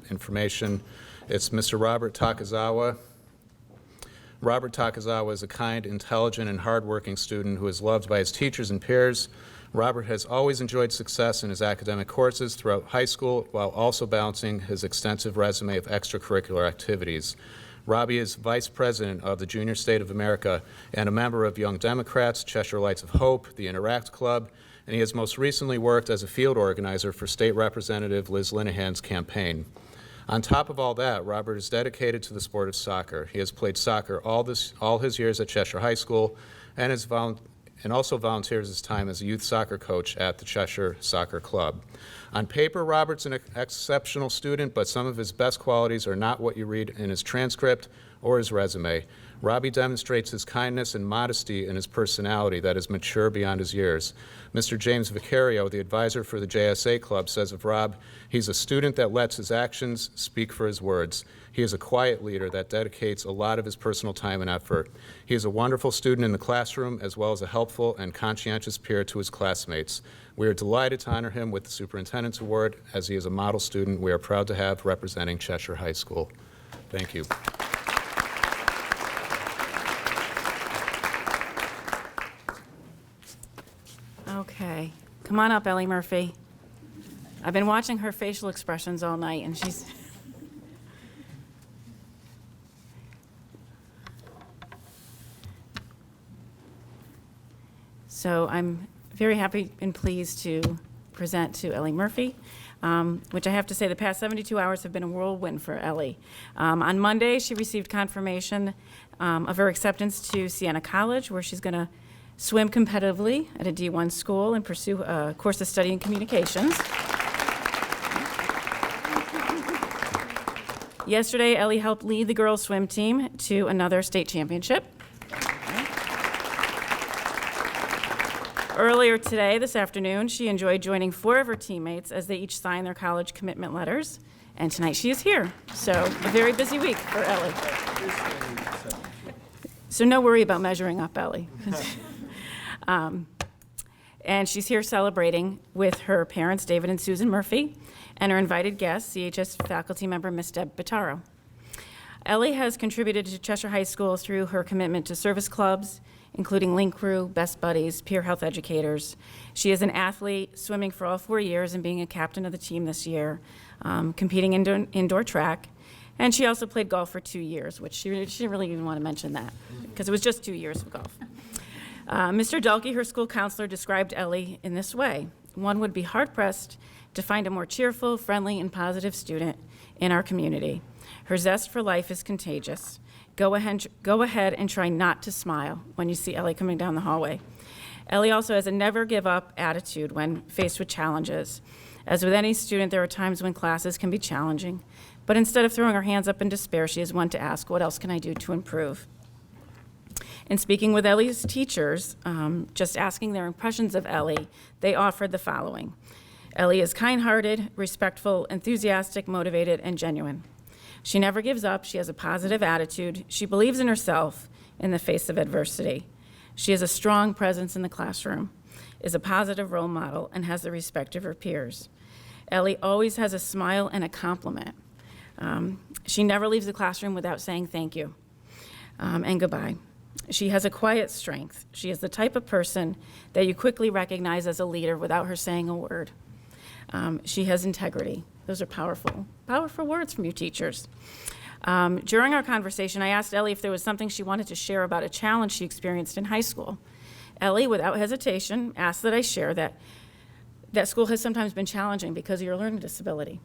information. It's Mr. Robert Takazawa. Robert Takazawa is a kind, intelligent, and hardworking student who is loved by his teachers and peers. Robert has always enjoyed success in his academic courses throughout high school while also balancing his extensive resume of extracurricular activities. Robbie is Vice President of the Junior State of America and a member of Young Democrats, Cheshire Lights of Hope, the Interact Club, and he has most recently worked as a field organizer for State Representative Liz Linehan's campaign. On top of all that, Robert is dedicated to the sport of soccer. He has played soccer all his years at Cheshire High School and also volunteers his time as a youth soccer coach at the Cheshire Soccer Club. On paper, Robert's an exceptional student, but some of his best qualities are not what you read in his transcript or his resume. Robbie demonstrates his kindness and modesty in his personality that is mature beyond his years. Mr. James Vicario, the advisor for the JSA Club, says of Rob, he's a student that lets his actions speak for his words. He is a quiet leader that dedicates a lot of his personal time and effort. He is a wonderful student in the classroom as well as a helpful and conscientious peer to his classmates. We are delighted to honor him with the Superintendent's Award as he is a model student we are proud to have representing Cheshire High School. Thank you. Okay, come on up, Ellie Murphy. I've been watching her facial expressions all night, and she's... So I'm very happy and pleased to present to Ellie Murphy, which I have to say the past 72 hours have been a whirlwind for Ellie. On Monday, she received confirmation of her acceptance to Siena College, where she's going to swim competitively at a D1 school and pursue a course of study in communications. Yesterday, Ellie helped lead the girls' swim team to another state championship. Earlier today, this afternoon, she enjoyed joining 4 of her teammates as they each signed their college commitment letters. And tonight she is here. So a very busy week for Ellie. So no worry about measuring up, Ellie. And she's here celebrating with her parents, David and Susan Murphy, and her invited guest, CHS faculty member, Miss Deb Pitaro. Ellie has contributed to Cheshire High School through her commitment to service clubs, including Link Crew, Best Buddies, Peer Health Educators. She is an athlete, swimming for all 4 years and being a captain of the team this year, competing in indoor track. And she also played golf for 2 years, which she didn't really even want to mention that, because it was just 2 years of golf. Mr. Dulke, her school counselor, described Ellie in this way: one would be hard-pressed to find a more cheerful, friendly, and positive student in our community. Her zest for life is contagious. Go ahead and try not to smile when you see Ellie coming down the hallway. Ellie also has a never-give-up attitude when faced with challenges. As with any student, there are times when classes can be challenging, but instead of throwing her hands up in despair, she is one to ask, what else can I do to improve? In speaking with Ellie's teachers, just asking their impressions of Ellie, they offered the following. Ellie is kind-hearted, respectful, enthusiastic, motivated, and genuine. She never gives up. She has a positive attitude. She believes in herself in the face of adversity. She is a strong presence in the classroom, is a positive role model, and has the respect of her peers. Ellie always has a smile and a compliment. She never leaves the classroom without saying thank you and goodbye. She has a quiet strength. She is the type of person that you quickly recognize as a leader without her saying a word. She has integrity. Those are powerful words from you teachers. During our conversation, I asked Ellie if there was something she wanted to share about a challenge she experienced in high school. Ellie, without hesitation, asked that I share that school has sometimes been challenging because of your learning disability.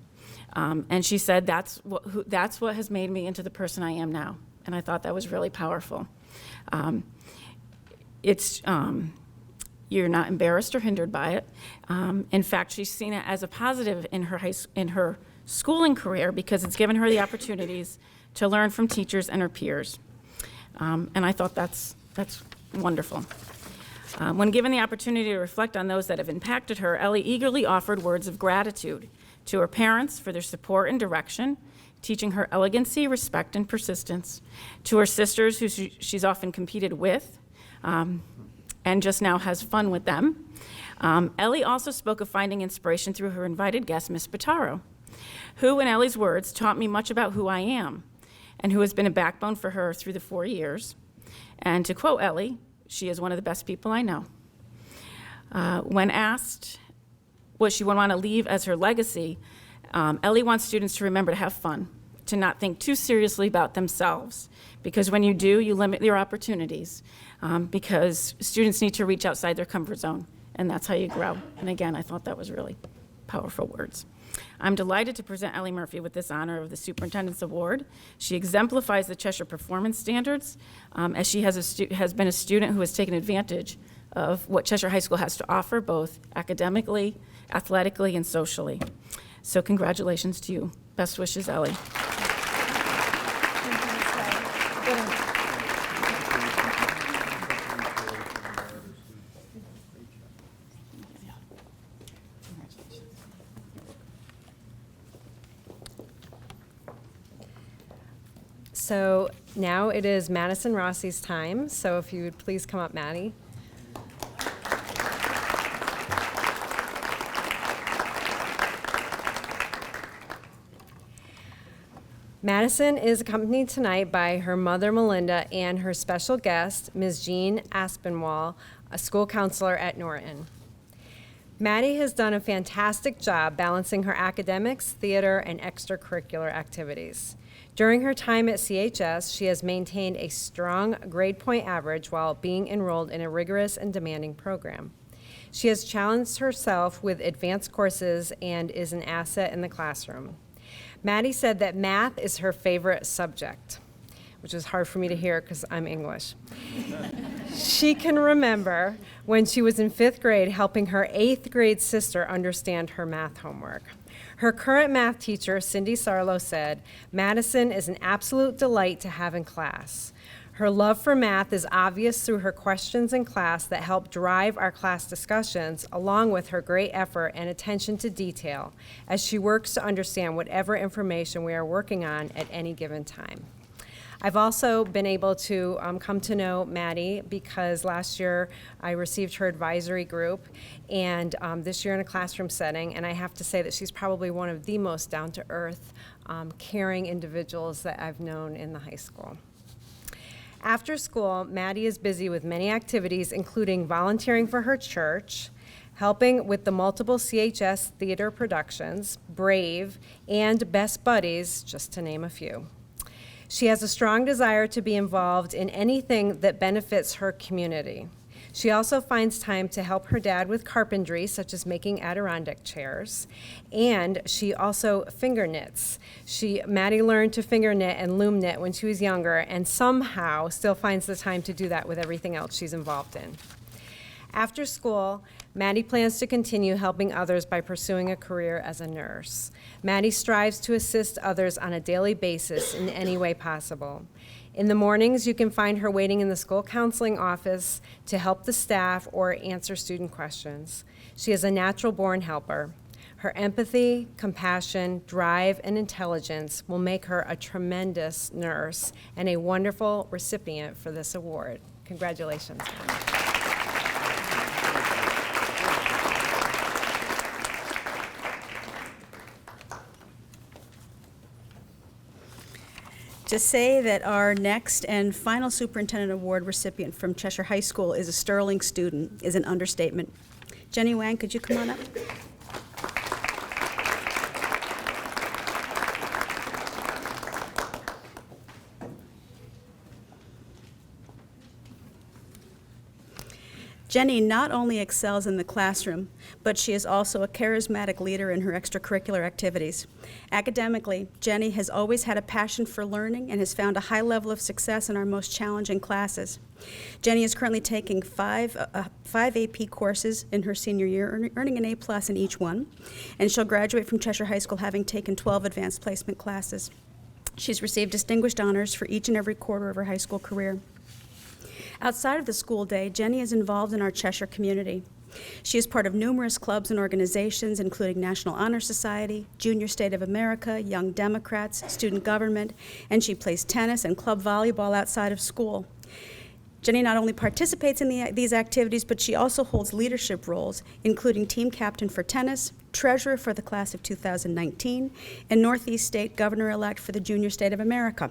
And she said, that's what has made me into the person I am now. And I thought that was really powerful. You're not embarrassed or hindered by it. In fact, she's seen it as a positive in her schooling career because it's given her the opportunities to learn from teachers and her peers. And I thought that's wonderful. When given the opportunity to reflect on those that have impacted her, Ellie eagerly offered words of gratitude to her parents for their support and direction, teaching her elegancy, respect, and persistence, to her sisters who she's often competed with, and just now has fun with them. Ellie also spoke of finding inspiration through her invited guest, Miss Pitaro, who, in Ellie's words, taught me much about who I am and who has been a backbone for her through the 4 years. And to quote Ellie, she is one of the best people I know. When asked what she would want to leave as her legacy, Ellie wants students to remember to have fun, to not think too seriously about themselves, because when you do, you limit your opportunities, because students need to reach outside their comfort zone, and that's how you grow. And again, I thought that was really powerful words. I'm delighted to present Ellie Murphy with this honor of the Superintendent's Award. She exemplifies the Cheshire Performance Standards, as she has been a student who has taken advantage of what Cheshire High School has to offer, both academically, athletically, and socially. So congratulations to you. Best wishes, Ellie. So now it is Madison Rossi's time, so if you would please come up, Maddie. Madison is accompanied tonight by her mother, Melinda, and her special guest, Ms. Jean Aspinwall, a school counselor at Norton. Maddie has done a fantastic job balancing her academics, theater, and extracurricular activities. During her time at CHS, she has maintained a strong grade point average while being enrolled in a rigorous and demanding program. She has challenged herself with advanced courses and is an asset in the classroom. Maddie said that math is her favorite subject, which is hard for me to hear because I'm English. She can remember when she was in 5th grade helping her 8th grade sister understand her math homework. Her current math teacher, Cindy Sarlo, said, "Madison is an absolute delight to have in class. Her love for math is obvious through her questions in class that help drive our class discussions, along with her great effort and attention to detail as she works to understand whatever information we are working on at any given time." I've also been able to come to know Maddie because last year I received her advisory group, and this year in a classroom setting, and I have to say that she's probably one of the most down-to-earth, caring individuals that I've known in the high school. After school, Maddie is busy with many activities, including volunteering for her church, helping with the multiple CHS theater productions, Brave, and Best Buddies, just to name a few. She has a strong desire to be involved in anything that benefits her community. She also finds time to help her dad with carpentry, such as making Adirondack chairs, and she also finger knits. Maddie learned to finger knit and loom knit when she was younger, and somehow still finds the time to do that with everything else she's involved in. After school, Maddie plans to continue helping others by pursuing a career as a nurse. Maddie strives to assist others on a daily basis in any way possible. In the mornings, you can find her waiting in the school counseling office to help the staff or answer student questions. She is a natural-born helper. Her empathy, compassion, drive, and intelligence will make her a tremendous nurse and a wonderful recipient for this award. Congratulations. To say that our next and final Superintendent Award recipient from Cheshire High School is a sterling student is an understatement. Jenny Wang, could you come on up? Jenny not only excels in the classroom, but she is also a charismatic leader in her extracurricular activities. Academically, Jenny has always had a passion for learning and has found a high level of success in our most challenging classes. Jenny is currently taking five AP courses in her senior year, earning an A+ in each one, and she'll graduate from Cheshire High School having taken 12 advanced placement classes. She's received distinguished honors for each and every quarter of her high school career. Outside of the school day, Jenny is involved in our Cheshire community. She is part of numerous clubs and organizations, including National Honor Society, Junior State of America, Young Democrats, Student Government, and she plays tennis and club volleyball outside of school. Jenny not only participates in these activities, but she also holds leadership roles, including team captain for tennis, treasurer for the class of 2019, and Northeast State Governor-elect for the Junior State of America.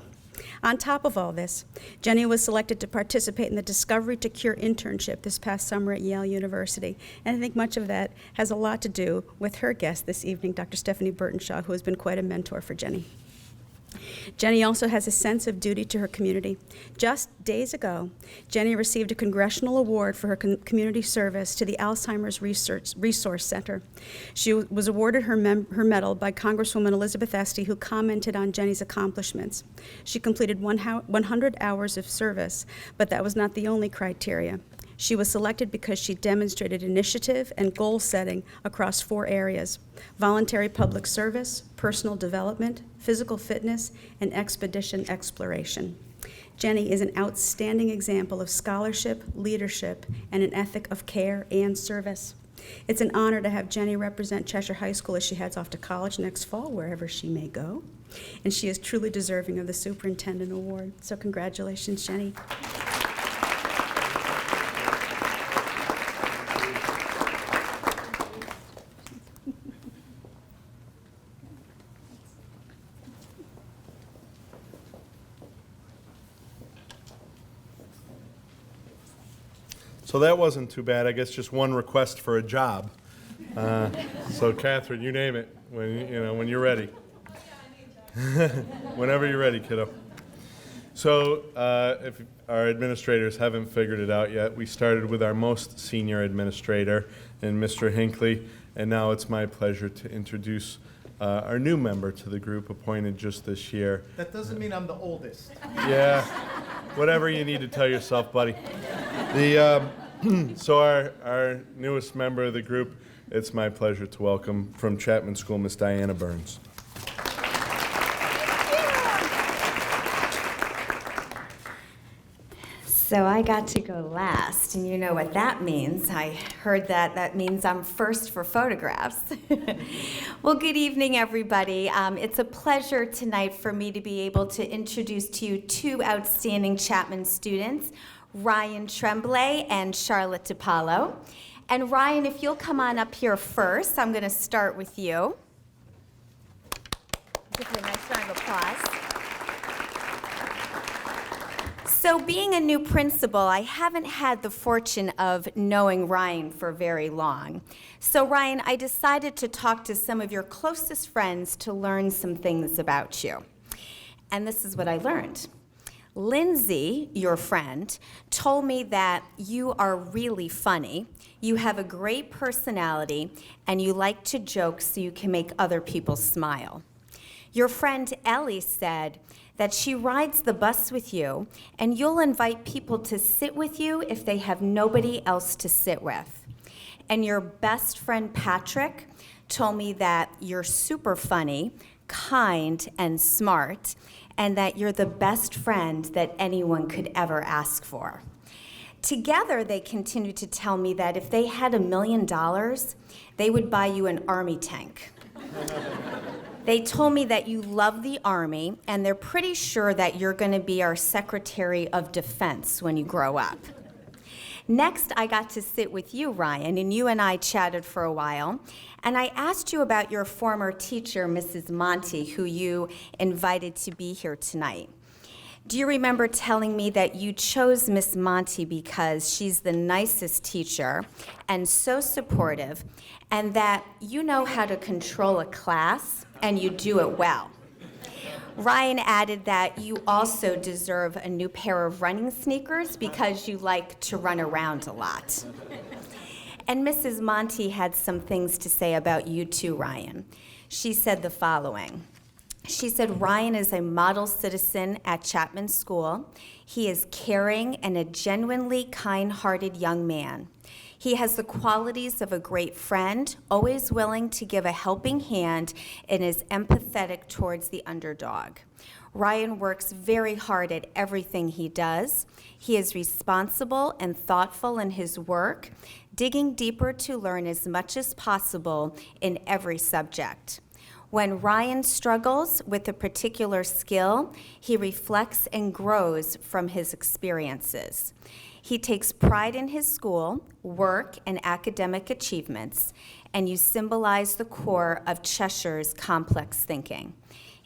On top of all this, Jenny was selected to participate in the Discovery to Cure internship this past summer at Yale University. And I think much of that has a lot to do with her guest this evening, Dr. Stephanie Burtonshaw, who has been quite a mentor for Jenny. Jenny also has a sense of duty to her community. Just days ago, Jenny received a congressional award for her community service to the Alzheimer's Resource Center. She was awarded her medal by Congresswoman Elizabeth Esty, who commented on Jenny's accomplishments. She completed 100 hours of service, but that was not the only criteria. She was selected because she demonstrated initiative and goal setting across 4 areas: voluntary public service, personal development, physical fitness, and expedition exploration. Jenny is an outstanding example of scholarship, leadership, and an ethic of care and service. It's an honor to have Jenny represent Cheshire High School as she heads off to college next fall, wherever she may go. And she is truly deserving of the Superintendent Award. So congratulations, Jenny. So that wasn't too bad. I guess just one request for a job. So Catherine, you name it when you're ready. Whenever you're ready, kiddo. So if our administrators haven't figured it out yet, we started with our most senior administrator, and Mr. Hinckley, and now it's my pleasure to introduce our new member to the group, appointed just this year. That doesn't mean I'm the oldest. Yeah, whatever you need to tell yourself, buddy. So our newest member of the group, it's my pleasure to welcome from Chapman School, Miss Diana Burns. So I got to go last, and you know what that means. I heard that means I'm first for photographs. Well, good evening, everybody. It's a pleasure tonight for me to be able to introduce to you 2 outstanding Chapman students, Ryan Tremblay and Charlotte DiPaolo. And Ryan, if you'll come on up here first, I'm going to start with you. Give you a nice round of applause. So being a new principal, I haven't had the fortune of knowing Ryan for very long. So Ryan, I decided to talk to some of your closest friends to learn some things about you. And this is what I learned. Lindsay, your friend, told me that you are really funny, you have a great personality, and you like to joke so you can make other people smile. Your friend Ellie said that she rides the bus with you, and you'll invite people to sit with you if they have nobody else to sit with. And your best friend Patrick told me that you're super funny, kind, and smart, and that you're the best friend that anyone could ever ask for. Together, they continue to tell me that if they had $1 million, they would buy you an army tank. They told me that you love the Army, and they're pretty sure that you're going to be our Secretary of Defense when you grow up. Next, I got to sit with you, Ryan, and you and I chatted for a while, and I asked you about your former teacher, Mrs. Monty, who you invited to be here tonight. Do you remember telling me that you chose Miss Monty because she's the nicest teacher and so supportive, and that you know how to control a class and you do it well? Ryan added that you also deserve a new pair of running sneakers because you like to run around a lot. And Mrs. Monty had some things to say about you too, Ryan. She said the following. She said, Ryan is a model citizen at Chapman School. He is caring and a genuinely kind-hearted young man. He has the qualities of a great friend, always willing to give a helping hand, and is empathetic towards the underdog. Ryan works very hard at everything he does. He is responsible and thoughtful in his work, digging deeper to learn as much as possible in every subject. When Ryan struggles with a particular skill, he reflects and grows from his experiences. He takes pride in his school, work, and academic achievements, and you symbolize the core of Cheshire's complex thinking.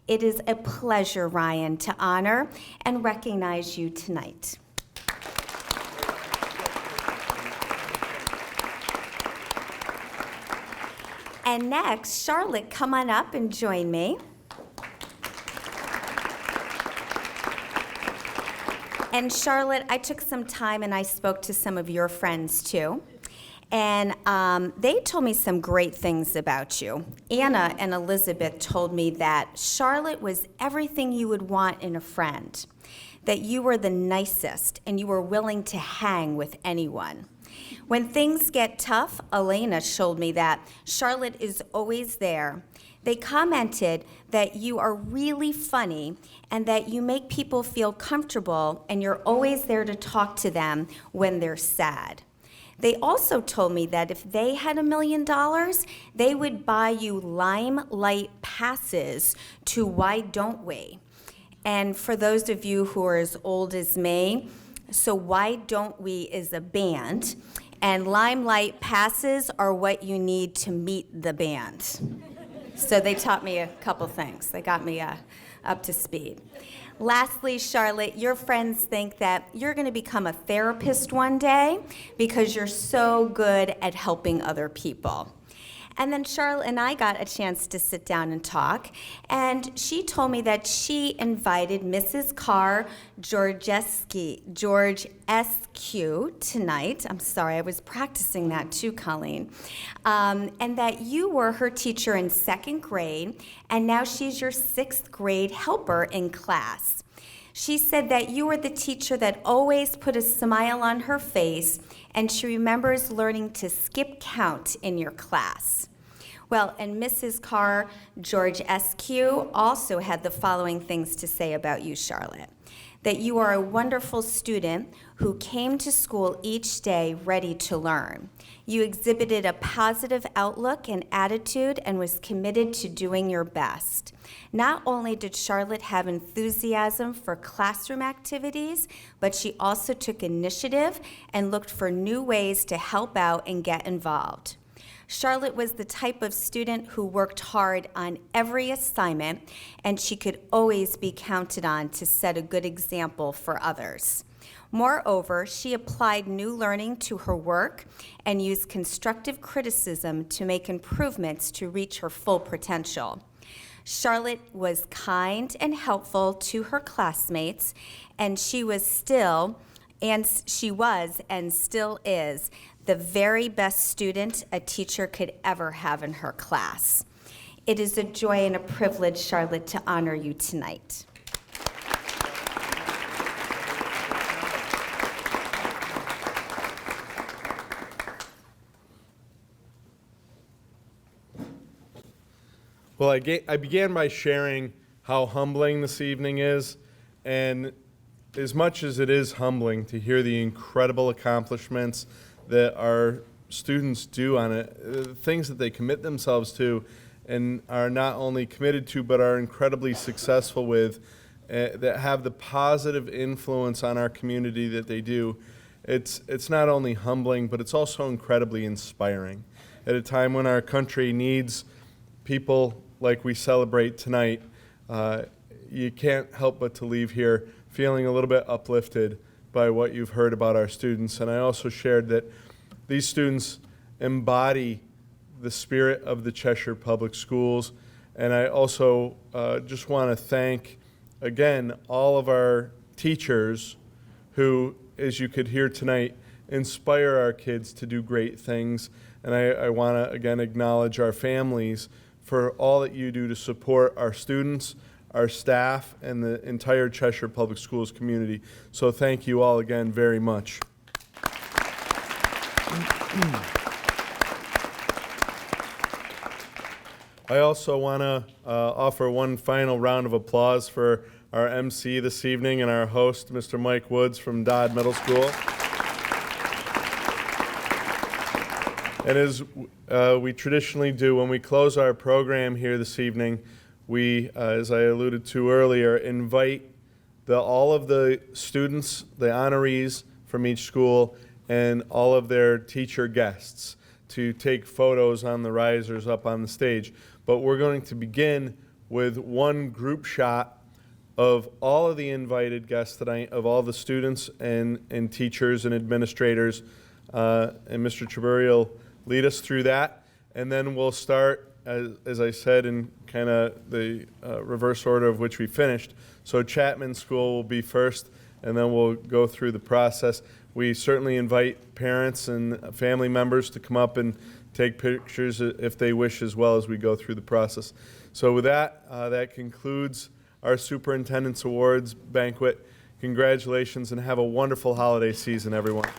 It is a pleasure, Ryan, to honor and recognize you tonight. And next, Charlotte, come on up and join me. And Charlotte, I took some time and I spoke to some of your friends too. And they told me some great things about you. Anna and Elizabeth told me that Charlotte was everything you would want in a friend, that you were the nicest and you were willing to hang with anyone. When things get tough, Elena showed me that Charlotte is always there. They commented that you are really funny and that you make people feel comfortable and you're always there to talk to them when they're sad. They also told me that if they had $1 million, they would buy you Limelight passes to Why Don't We? And for those of you who are as old as me, so Why Don't We is a band, and Limelight passes are what you need to meet the band. So they taught me a couple things. They got me up to speed. Lastly, Charlotte, your friends think that you're going to become a therapist one day because you're so good at helping other people. And then Charlotte and I got a chance to sit down and talk, and she told me that she invited Mrs. Carr George SQ tonight. I'm sorry, I was practicing that too, Colleen. And that you were her teacher in 2nd grade, and now she's your 6th grade helper in class. She said that you were the teacher that always put a smile on her face, and she remembers learning to skip count in your class. Well, and Mrs. Carr George SQ also had the following things to say about you, Charlotte. That you are a wonderful student who came to school each day ready to learn. You exhibited a positive outlook and attitude and was committed to doing your best. Not only did Charlotte have enthusiasm for classroom activities, but she also took initiative and looked for new ways to help out and get involved. Charlotte was the type of student who worked hard on every assignment, and she could always be counted on to set a good example for others. Moreover, she applied new learning to her work and used constructive criticism to make improvements to reach her full potential. Charlotte was kind and helpful to her classmates, and she was and still is the very best student a teacher could ever have in her class. It is a joy and a privilege, Charlotte, to honor you tonight. Well, I began by sharing how humbling this evening is, and as much as it is humbling to hear the incredible accomplishments that our students do on it, things that they commit themselves to and are not only committed to but are incredibly successful with, that have the positive influence on our community that they do, it's not only humbling, but it's also incredibly inspiring. At a time when our country needs people like we celebrate tonight, you can't help but to leave here feeling a little bit uplifted by what you've heard about our students. And I also shared that these students embody the spirit of the Cheshire Public Schools. And I also just want to thank, again, all of our teachers who, as you could hear tonight, inspire our kids to do great things. And I want to, again, acknowledge our families for all that you do to support our students, our staff, and the entire Cheshire Public Schools community. So thank you all again very much. I also want to offer one final round of applause for our MC this evening and our host, Mr. Mike Woods from Dodd Middle School. And as we traditionally do, when we close our program here this evening, we, as I alluded to earlier, invite all of the students, the honorees from each school, and all of their teacher guests to take photos on the risers up on the stage. But we're going to begin with one group shot of all of the invited guests tonight, of all the students and teachers and administrators. And Mr. Triburi will lead us through that. And then we'll start, as I said, in kind of the reverse order of which we finished. So Chapman School will be first, and then we'll go through the process. We certainly invite parents and family members to come up and take pictures if they wish as well as we go through the process. So with that, that concludes our Superintendent's Awards banquet. Congratulations and have a wonderful holiday season, everyone.